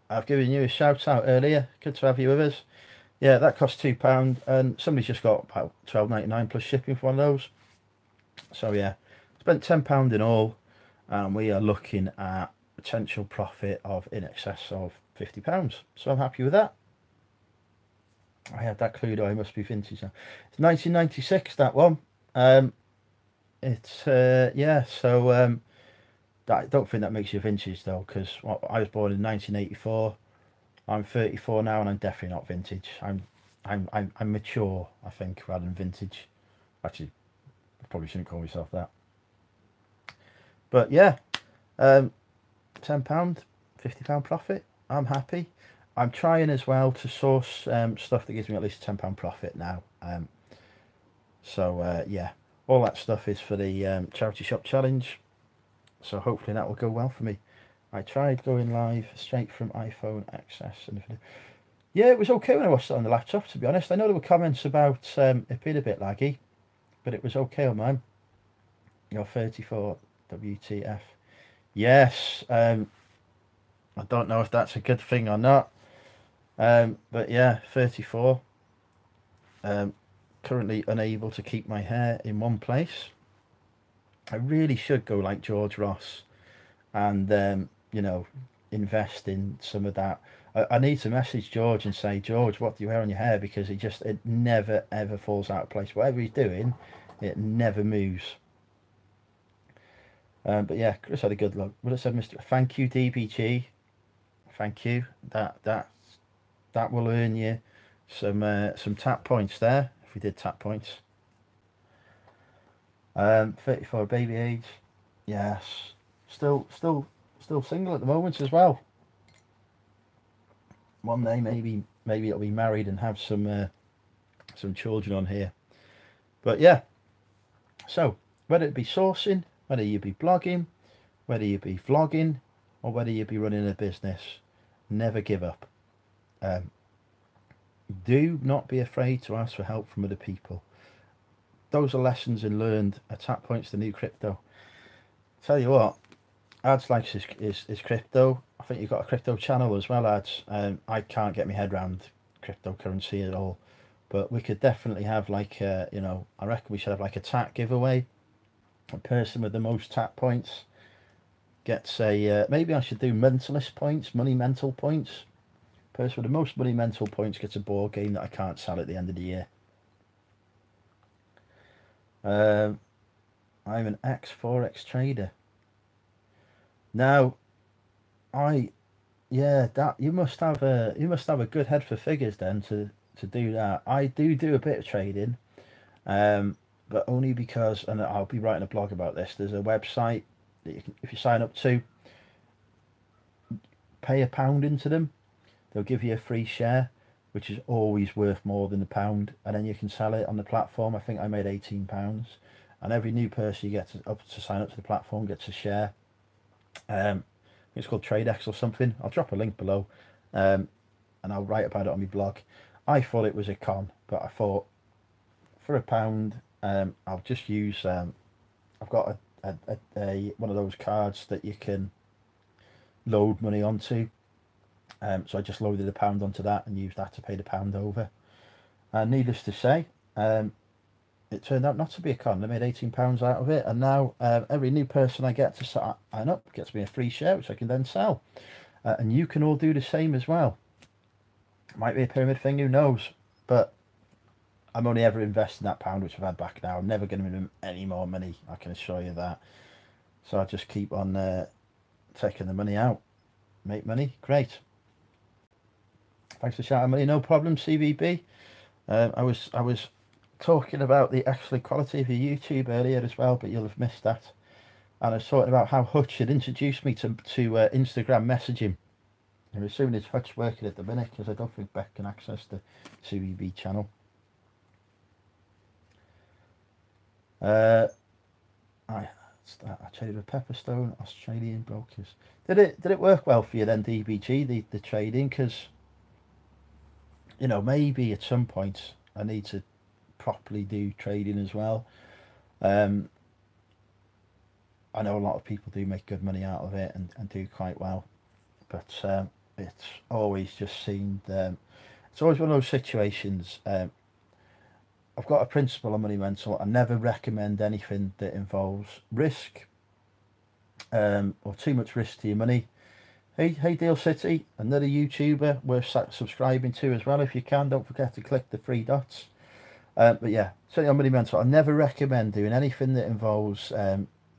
A: I've given you a shout out earlier. Good to have you with us. Yeah, that cost £2, and somebody's just got about £12.99 plus shipping for one of those. So yeah, spent £10 in all, and we are looking at potential profit of in excess of £50. So I'm happy with that. I had that Cluedo. I must be vintage now. It's 1996. That one. It's yeah. So I don't think that makes you vintage though, because I was born in 1984. I'm 34 now, and I'm definitely not vintage. I'm mature, I think, rather than vintage. Actually, I probably shouldn't call myself that. But yeah, £10, £50 profit. I'm happy. I'm trying as well to source stuff that gives me at least a £10 profit now. So yeah, all that stuff is for the charity shop challenge. So hopefully that will go well for me. I tried going live straight from iPhone XS. And yeah, it was okay when I watched it on the laptop, to be honest. I know there were comments about it being a bit laggy, but it was okay on mine. You're 34 WTF. Yes, I don't know if that's a good thing or not. But yeah, 34. Currently unable to keep my hair in one place. I really should go like George Ross and you know, invest in some of that. I need to message George and say, George, what do you wear on your hair? Because it never ever falls out of place. Whatever he's doing, it never moves. But yeah, Chris had a good look. Would have said, Mr. Thank you, DBG. Thank you. That will earn you some tap points there. If we did tap points. 34 baby age. Yes. Still single at the moment as well. One day maybe it'll be married and have some children on here. But yeah. So whether it be sourcing, whether you be blogging, whether you be vlogging, or whether you be running a business, never give up. Do not be afraid to ask for help from other people. Those are lessons learned at Tap Points, the new crypto. Tell you what, Ads likes his crypto. I think you've got a crypto channel as well, Ads. I can't get my head around cryptocurrency at all, but we could definitely have like you know, I reckon we should have like a tap giveaway. A person with the most tap points gets a maybe I should do mentalist points, money mental points. Person with the most money mental points gets a board game that I can't sell at the end of the year. I'm an ex-forex trader. Now, yeah, that you must have a good head for figures then to do that. I do a bit of trading, but only because, and I'll be writing a blog about this. There's a website that you can, if you sign up to, pay £1 into them, they'll give you a free share, which is always worth more than £1, and then you can sell it on the platform. I think I made £18, and every new person you get to sign up to the platform gets a share. It's called TradeX or something. I'll drop a link below, and I'll write about it on my blog. I thought it was a con, but I thought for £1, I'll just use. I've got a one of those cards that you can load money onto. So I just loaded £1 onto that and used that to pay the £1 over. And needless to say, it turned out not to be a con. I made £18 out of it, and now every new person I get to sign up gets me a free share, which I can then sell. And you can all do the same as well. Might be a pyramid thing, who knows? But I'm only ever investing that £1 which I've had back now. I'm never going to make any more money, I can assure you that. So I just keep on taking the money out. Make money, great. Thanks for shouting money. No problem, CBB. I was talking about the excellent quality of your YouTube earlier as well, but you'll have missed that. And I was talking about how Hutch had introduced me to Instagram messaging. I'm assuming it's Hutch working at the minute, because I don't think Beck can access the CBB channel. I traded with Pepperstone, Australian brokers. Did it work well for you then, DBG, the trading? Because, you know, maybe at some point I need to properly do trading as well. I know a lot of people do make good money out of it and do quite well, but it's always just seemed it's always one of those situations. I've got a principle on money mental. I never recommend anything that involves risk, or too much risk to your money. Hey Deal City, another YouTuber worth subscribing to as well. If you can, don't forget to click the 3 dots. But yeah, certainly on money mental, I never recommend doing anything that involves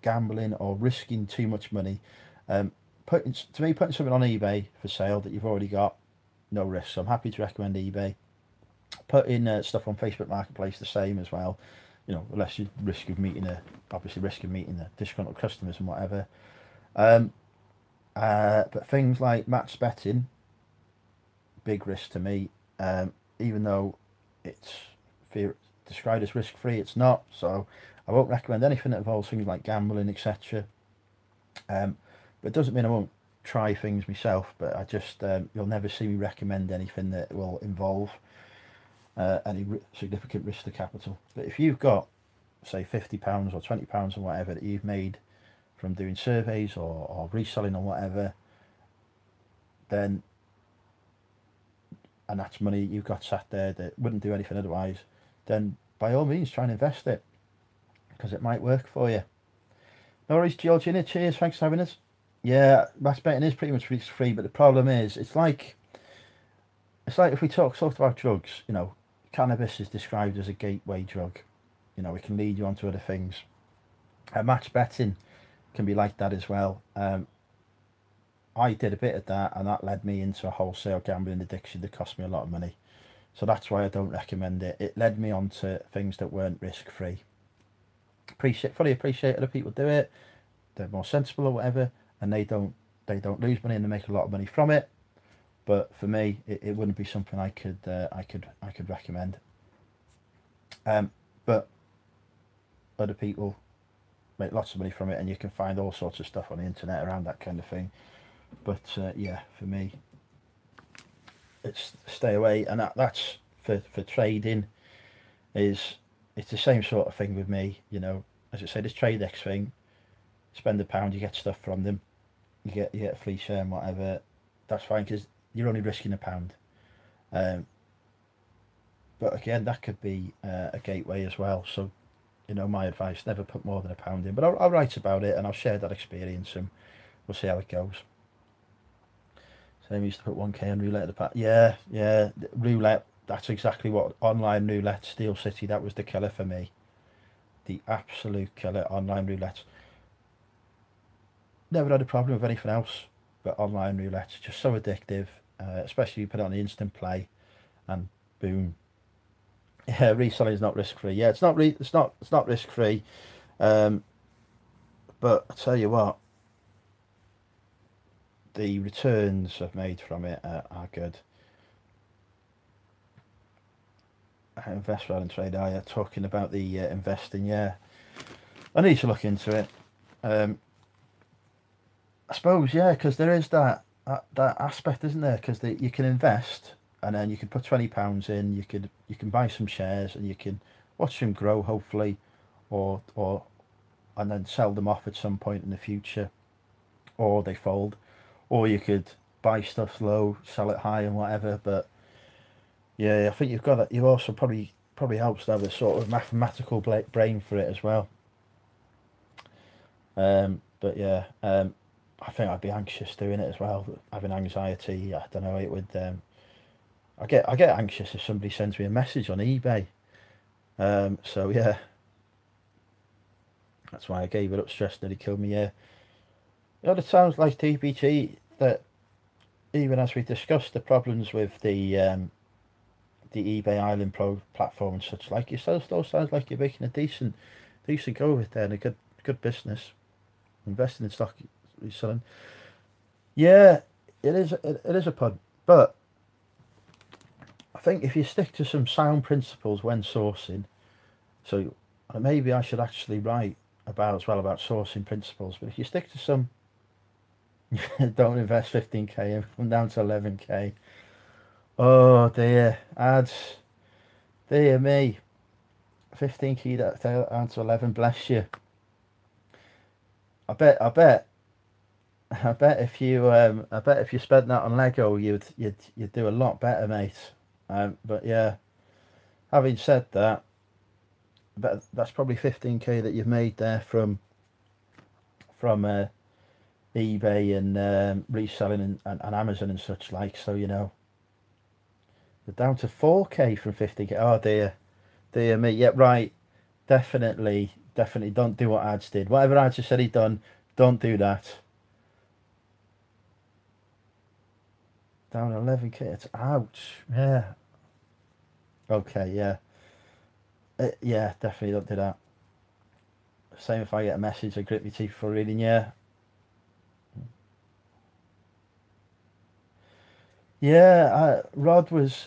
A: gambling or risking too much money. Putting something on eBay for sale that you've already got, no risk. So I'm happy to recommend eBay. Putting stuff on Facebook Marketplace, the same as well. You know, unless you risk of meeting the disgruntled customers and whatever. But things like match betting, big risk to me. Even though it's described as risk-free, it's not. So I won't recommend anything that involves things like gambling, etc. But it doesn't mean I won't try things myself. But I just you'll never see me recommend anything that will involve any significant risk to capital. But if you've got, say, £50 or £20 or whatever that you've made from doing surveys or reselling or whatever, then, and that's money you've got sat there that wouldn't do anything otherwise, then by all means try and invest it, because it might work for you. No worries, Georgina. Cheers, thanks for having us. Yeah, match betting is pretty much risk free, but the problem is it's like if we talked about drugs. You know, cannabis is described as a gateway drug. You know, it can lead you on to other things. Match betting can be like that as well. I did a bit of that, and that led me into a wholesale gambling addiction that cost me a lot of money. So that's why I don't recommend it. It led me on to things that weren't risk free. Fully appreciate other people do it. They're more sensible or whatever, and they don't lose money and they make a lot of money from it. But for me, it wouldn't be something I could recommend. But other people make lots of money from it, and you can find all sorts of stuff on the internet around that kind of thing. But yeah, for me, it's stay away. And that's for trading. It's the same sort of thing with me. You know, as I say, this TradeX thing, spend £1, you get stuff from them, you get a free share and whatever. That's fine, because you're only risking £1. But again, that could be a gateway as well. So, you know, my advice, never put more than £1 in. But I'll write about it and I'll share that experience, and we'll see how it goes. Same used to put 1k on roulette at the pack. Yeah, roulette. That's exactly what online roulette, Steel City. That was the killer for me. The absolute killer, online roulette. Never had a problem with anything else, but online roulette's just so addictive. Especially you put it on the instant play, and boom. Yeah, reselling is not risk free. Yeah, it's not risk free. But I tell you what, the returns I've made from it are good. I invest rather than trade. Talking about the investing. Yeah, I need to look into it. I suppose, yeah, because there is that aspect, isn't there? Because you can invest, and then you can put £20 in. You can buy some shares, and you can watch them grow, hopefully, or and then sell them off at some point in the future, or they fold, or you could buy stuff low, sell it high, and whatever. But yeah, I think you've also probably helps to have a sort of mathematical brain for it as well. But yeah, I think I'd be anxious doing it as well, having anxiety. I don't know, it would I get anxious if somebody sends me a message on eBay. So yeah, that's why I gave it up. Stress nearly killed me. Yeah, it sounds like DPG that even as we discussed the problems with the eBay Island Pro platform and such like, it still sounds like you're making a decent go of it there, and a good business. Investing in stock you're selling. Yeah, it is a punt, but I think if you stick to some sound principles when sourcing, so maybe I should actually write about sourcing principles. But if you stick to some, don't invest 15k and come down to 11k. Oh dear, ads, dear me, 15k down to 11. Bless you. I bet I bet if you spent that on Lego, you'd do a lot better, mate. But yeah, having said that, but that's probably 15k that you've made there from eBay and reselling and Amazon and such like. So you know, you're down to 4k from 50k. Oh dear me. Yeah, right. Definitely don't do what ads did. Whatever ads just said he'd done, don't do that. Down 11k. It's ouch. Yeah. Okay. Yeah. Yeah. Definitely don't do that. Same if I get a message, I grit my teeth for reading. Yeah. Yeah. Rod was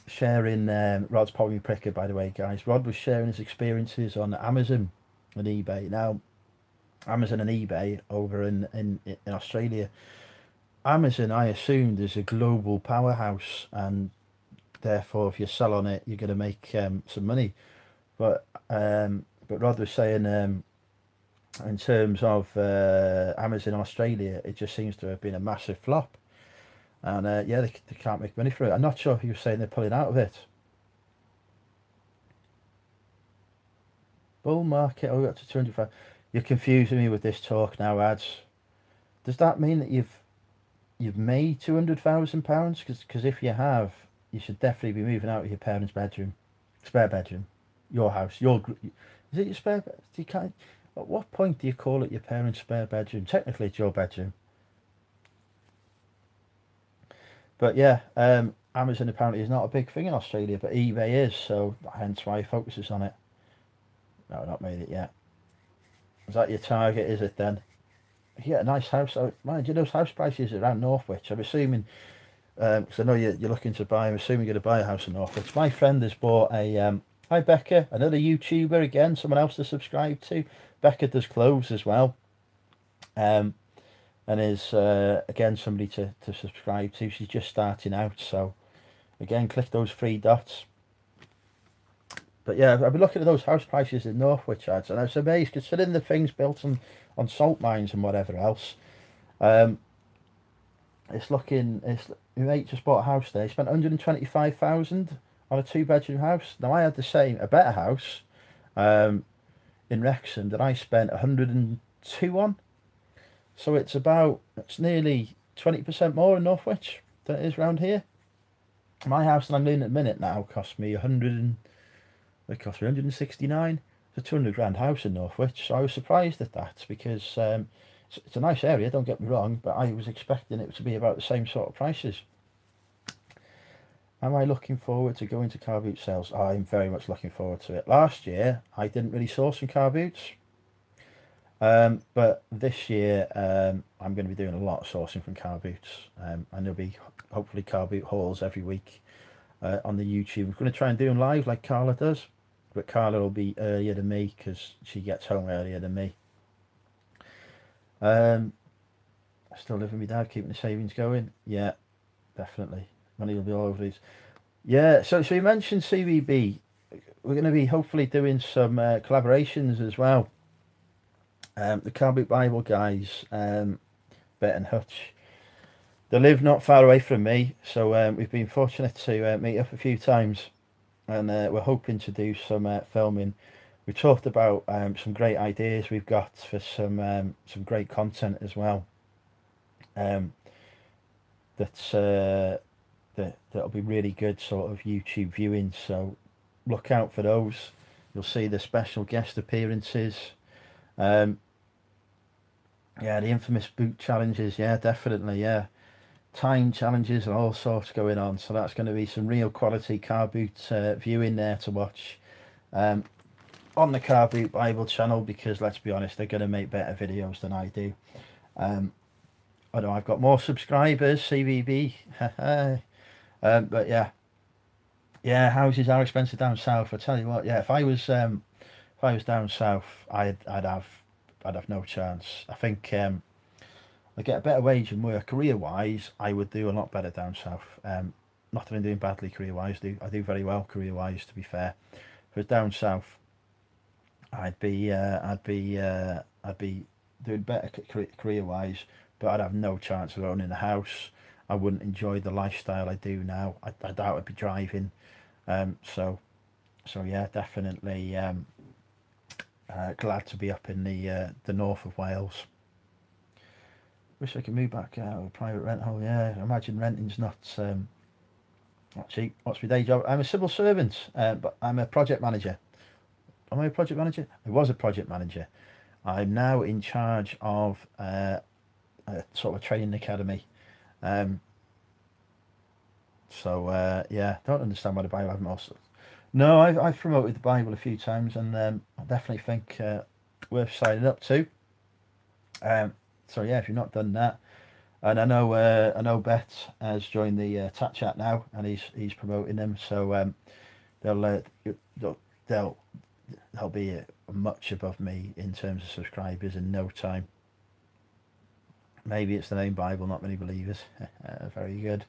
A: sharing. Rod's probably pricker, by the way, guys. Rod was sharing his experiences on Amazon and eBay. Now, Amazon and eBay over in Australia. Amazon, I assumed, is a global powerhouse, and therefore, if you sell on it, you're going to make some money. But Rod was saying, in terms of Amazon Australia, it just seems to have been a massive flop, and yeah, they can't make money for it. I'm not sure if he was saying they're pulling out of it. Bull market, oh, we got to 205. You're confusing me with this talk now, ads. Does that mean that you've made £200,000? Because if you have, you should definitely be moving out of your parents' bedroom, spare bedroom, your house, is it your spare bed? You can't. At what point do you call it your parents' spare bedroom? Technically, it's your bedroom. But yeah, Amazon apparently is not a big thing in Australia, but eBay is, so hence why he focuses on it. No, not made it yet. Is that your target? Is it then? Yeah, a nice house. Oh, mind you, those house prices around Northwich. I'm assuming, because I know you're looking to buy. I'm assuming you're going to buy a house in Northwich. My friend has bought a. Hi Becca, another YouTuber again. Someone else to subscribe to. Becca does clothes as well. Um, and is again somebody to subscribe to. She's just starting out, so again, click those three dots. But yeah, I've been looking at those house prices in Northwich ads, and I was amazed considering the things built on salt mines and whatever else. Um, it's looking. My mate just bought a house there. He spent 125,000 on a two-bedroom house. Now I had a better house, in Wrexham that I spent 102 on. So it's nearly 20% more in Northwich than it is around here. My house that I'm living at the minute now cost me 169. It's a 200 grand house in Northwich. So I was surprised at that because it's a nice area, don't get me wrong, but I was expecting it to be about the same sort of prices. Am I looking forward to going to car boot sales? I'm very much looking forward to it. Last year, I didn't really source some car boots. But this year, I'm going to be doing a lot of sourcing from car boots. And there'll be hopefully car boot hauls every week on the YouTube. I'm going to try and do them live like Carla does. But Carla will be earlier than me because she gets home earlier than me. I still live with my dad, keeping the savings going. Yeah, definitely. Money will be all over these. Yeah, so you mentioned CVB. We're going to be hopefully doing some collaborations as well. The Car Boot Bible guys, Bet and Hutch, they live not far away from me, so we've been fortunate to meet up a few times, and we're hoping to do some filming. We talked about some great ideas we've got for some great content as well. That'll be really good sort of YouTube viewing, so look out for those. You'll see the special guest appearances. Yeah, the infamous boot challenges. Yeah, definitely. Yeah, time challenges and all sorts going on. So that's going to be some real quality car boot viewing there to watch on the Car Boot Bible channel, because let's be honest, they're going to make better videos than I do. I know I've got more subscribers, CVB, but yeah, houses are expensive down south. I tell you what, yeah, if I was down south, I'd have no chance. I think I get a better wage and work career-wise. I would do a lot better down south. Not that I'm doing badly career-wise. I do very well career-wise, to be fair. If I was down south, I'd be doing better career-wise, but I'd have no chance of owning a house. I wouldn't enjoy the lifestyle I do now. I doubt I'd be driving. So yeah, definitely glad to be up in the north of Wales. Wish I could move back out of a private rent hole. Yeah, I imagine renting's not cheap. What's my day job? I'm a civil servant, but I'm a project manager. Am I a project manager? I was a project manager. I'm now in charge of a sort of training academy. Yeah, don't understand why the Bible hasn't also. No, I've promoted the Bible a few times, and I definitely think worth signing up to. So yeah, if you've not done that, and I know Bet has joined the Tat Chat now, and he's promoting them. So they'll be much above me in terms of subscribers in no time. Maybe it's the name Bible, not many believers. Very good.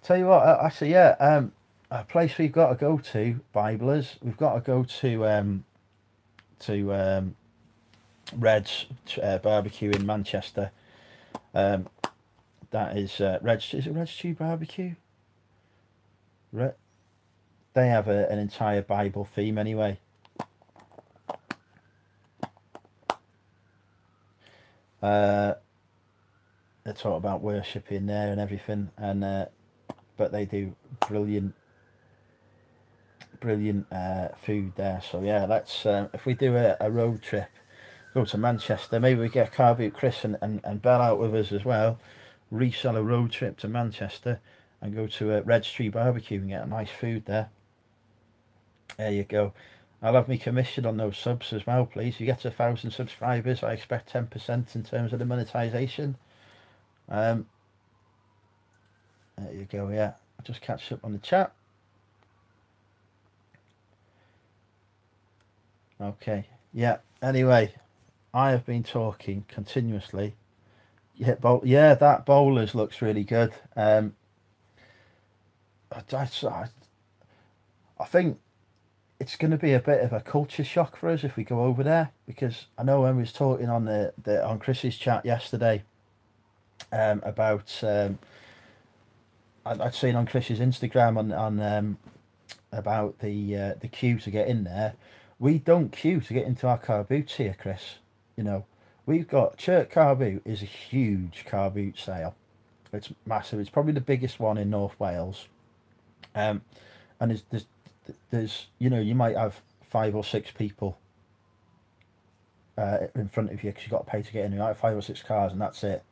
A: Tell you what, actually, yeah, a place we've got to go to, Biblers. We've got to go to Red's barbecue in Manchester. That is Red's. Is it Red's Chew Barbecue? They have an entire Bible theme anyway. They talk about worshiping there and everything, and but they do brilliant food there. So yeah, let's if we do a road trip, go to Manchester, maybe we get Car Boot Chris and Belle out with us as well, resell a road trip to Manchester and go to a Red Street Barbecue and get a nice food there. There you go. I'll have me commission on those subs as well, please. If you get to 1,000 subscribers, I expect 10% in terms of the monetization. There you go. Yeah, I'll just catch up on the chat. Okay. Yeah. Anyway, I have been talking continuously. Yeah, that bowlers looks really good. I think it's going to be a bit of a culture shock for us if we go over there, because I know when we was talking on on Chris's chat yesterday about I'd seen on Chris's Instagram on about the queue to get in there. We don't queue to get into our car boots here, Chris. You know, we've got Church Car Boot is a huge car boot sale. It's massive. It's probably the biggest one in North Wales. And there's you know, you might have 5 or 6 people in front of you because you've got to pay to get in. You might have 5 or 6 cars and that's it.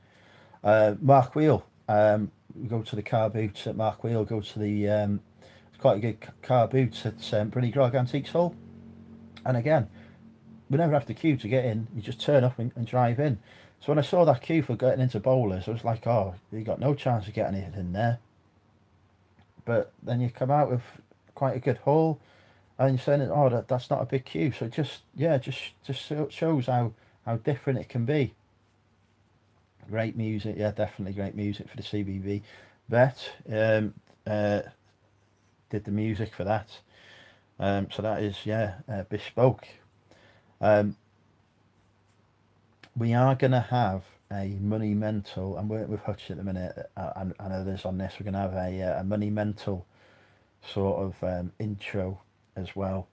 A: Mark Wheel. We go to the car boots at Mark Wheel. Go to the it's quite a good car boots at Brynny Grog Antiques Hall. And again, we never have to queue to get in. You just turn up and drive in. So when I saw that queue for getting into bowlers, I was like, oh, you got no chance of getting it in there. But then you come out with quite a good haul, and you're saying, oh, that's not a big queue. So it just shows how different it can be. Great music, yeah, definitely great music for the CBB. Bet did the music for that. So that is, bespoke. We are going to have a money mental. I'm working with Hutch at the minute, and others on this. We're going to have a money mental sort of intro as well.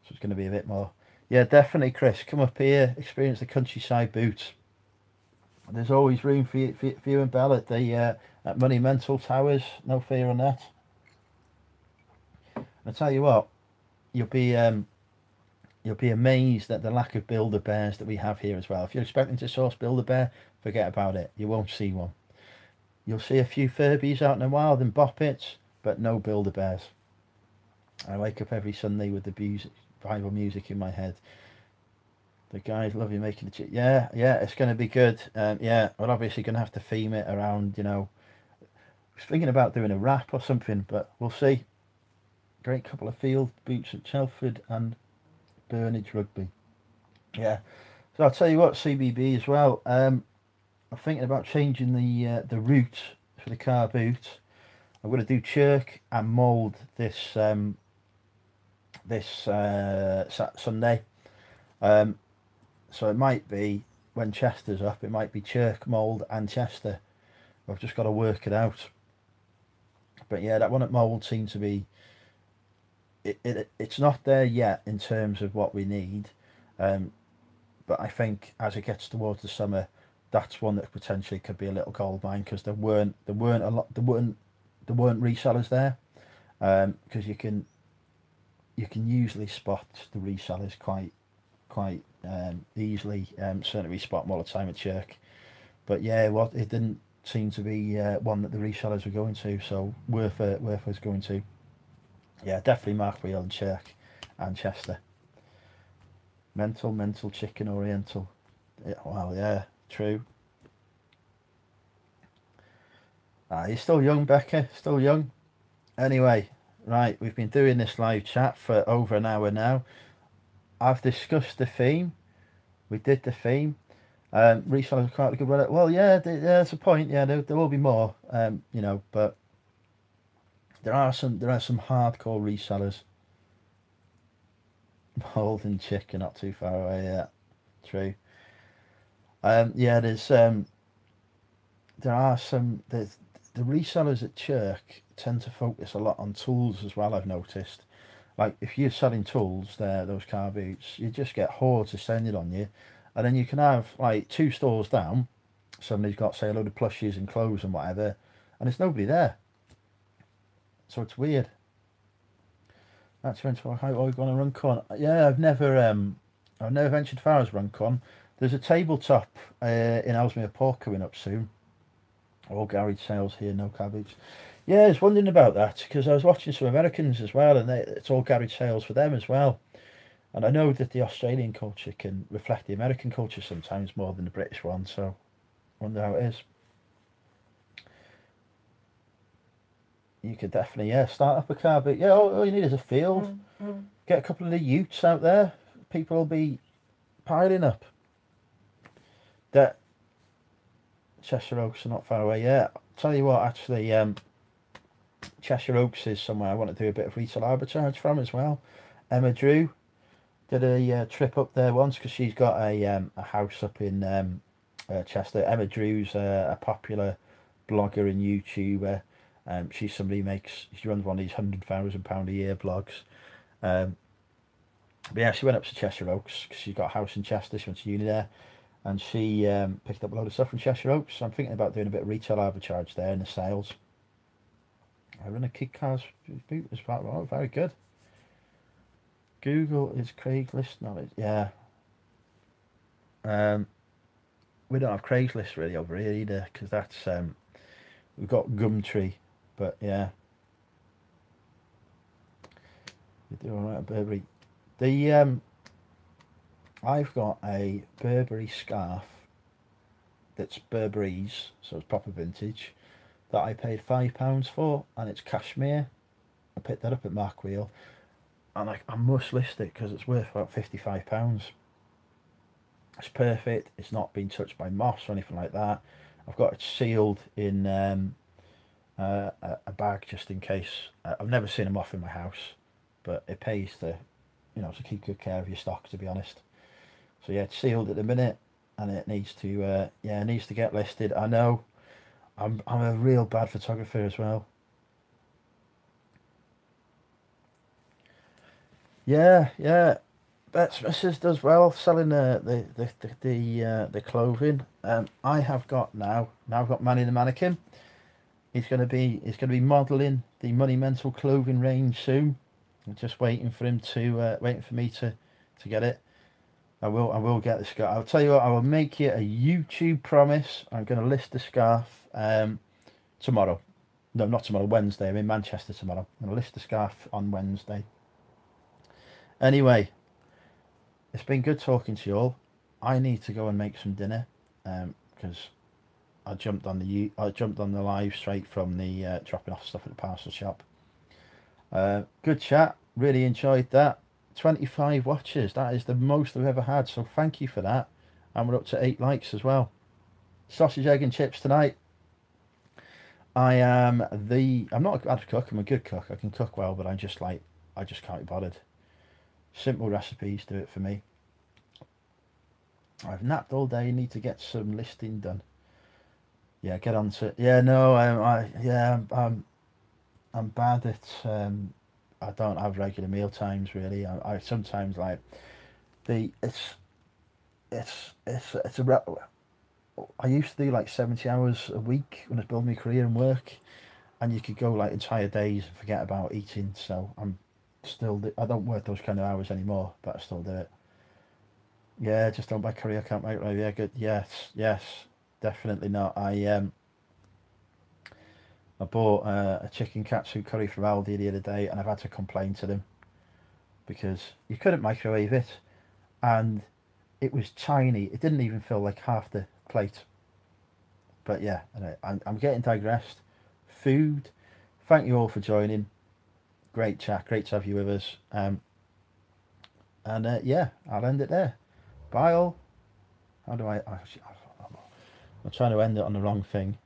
A: So it's going to be a bit more. Yeah, definitely, Chris. Come up here, experience the countryside boot. There's always room for you and Belle at the at Money Mental Towers. No fear on that. I tell you what, you'll be amazed at the lack of Build-A-Bears that we have here as well. If you're expecting to source Build-A-Bear, forget about it. You won't see one. You'll see a few Furbies out in the wild and bop it, but no Build-A-Bears. I wake up every Sunday with the Bible music in my head. The guys love you making the yeah, it's going to be good. Yeah, we're obviously going to have to theme it around, I was thinking about doing a rap or something, but we'll see. Great couple of field boots at Chelford and Burnage Rugby. Yeah, so I'll tell you what, CBB as well. I'm thinking about changing the route for the car boot. I'm going to do Chirk and Mould this Sunday. So it might be, when Chester's up, it might be Chirk, Mould and Chester. I've just got to work it out. But yeah, that one at Mould seems to be, it's not there yet in terms of what we need. But I think as it gets towards the summer, that's one that potentially could be a little gold mine, because there weren't resellers there. Because you can usually spot the resellers quite easily. Certainly we spot them all the time at Chirk. But yeah, it didn't seem to be one that the resellers were going to, so worth us going to. Yeah, definitely Mark Wheel and Chirk and Chester. Mental chicken oriental. Yeah, well, yeah, true. You're still young, Becca, still young. Anyway, right, we've been doing this live chat for over an hour now. I've discussed the theme. We did the theme. Resellers are quite a good one. Well, yeah, there's a point. Yeah, there will be more. But there are some hardcore resellers. Mould and Chicken not too far away. Yeah, true. Yeah, there are some. The resellers at Chirk tend to focus a lot on tools as well. I've noticed. Like if you're selling tools, those car boots, you just get hordes descending on you, and then you can have like 2 stores down. Somebody's got, say, a load of plushies and clothes and whatever, and there's nobody there. So it's weird. That's how are we going to Runcorn? Yeah, I've never ventured far as Runcorn. There's a tabletop in Ellesmere Port coming up soon. All garage sales here, no cabbage. Yeah, I was wondering about that, because I was watching some Americans as well, and it's all garage sales for them as well. And I know that the Australian culture can reflect the American culture sometimes more than the British one, so I wonder how it is. You could definitely, start up a car, but yeah, all you need is a field. Get a couple of the utes out there. People will be piling up. That Cheshire Oaks are not far away. Yeah, I'll tell you what, actually, Cheshire Oaks is somewhere I want to do a bit of retail arbitrage from as well. Emma Drew did a trip up there once, because she's got a house up in Chester. Emma Drew's a popular blogger and YouTuber. She's somebody she runs one of these £100,000 a year blogs. But yeah, she went up to Cheshire Oaks because she's got a house in Chester. She went to uni there, and she picked up a load of stuff from Cheshire Oaks. So I'm thinking about doing a bit of retail arbitrage there in the sales. I run a Kid Cars boot as well. Oh, very good. Google is Craigslist knowledge. Yeah. We don't have Craigslist really over here either, because that's we've got Gumtree. But yeah, you do all right at Burberry. I've got a Burberry scarf that's Burberry's, so it's proper vintage, that I paid £5 for, and it's cashmere. I picked that up at Mark Wheel, and I must list it because it's worth about £55. It's perfect. It's not been touched by moss or anything like that. I've got it sealed in a bag just in case. I've never seen them off in my house, but it pays to keep good care of your stock, to be honest. So yeah, it's sealed at the minute, and it needs to get listed. I know I'm a real bad photographer as well. Yeah. Bets Mrs does well selling the clothing. I have got now I've got Manny the Mannequin. He's gonna be modelling the Money Mental clothing range soon. I'm just waiting for me to get it. I will get the scarf. I'll tell you what, I will make you a YouTube promise. I'm gonna list the scarf. tomorrow. No, not tomorrow, Wednesday. I'm in Manchester tomorrow. I'm going to list the scarf on Wednesday. Anyway, it's been good talking to you all. I need to go and make some dinner because I jumped on the live straight from the dropping off stuff at the parcel shop. Good chat. Really enjoyed that. 25 watches. That is the most I've ever had. So thank you for that. And we're up to 8 likes as well. Sausage, egg and chips tonight. I'm not a bad cook. I'm a good cook. I can cook well, but I just can't be bothered. Simple recipes do it for me. I've napped all day. Need to get some listing done. Yeah, get on to it. Yeah, no, I'm bad at. I don't have regular meal times really. I sometimes like the it's a. I used to do like 70 hours a week when I was building my career and work, and you could go like entire days and forget about eating. So I don't work those kind of hours anymore, but I still do it. Yeah, just don't buy curry. I can't make right. Yeah, good. Yes, definitely not. I bought a chicken katsu curry from Aldi the other day, and I've had to complain to them because you couldn't microwave it, and it was tiny. It didn't even fill like half the plate. But yeah, anyway, I'm getting digressed. Food. Thank you all for joining. Great chat. Great to have you with us. And yeah, I'll end it there. Bye all. How do I'm trying to end it on the wrong thing.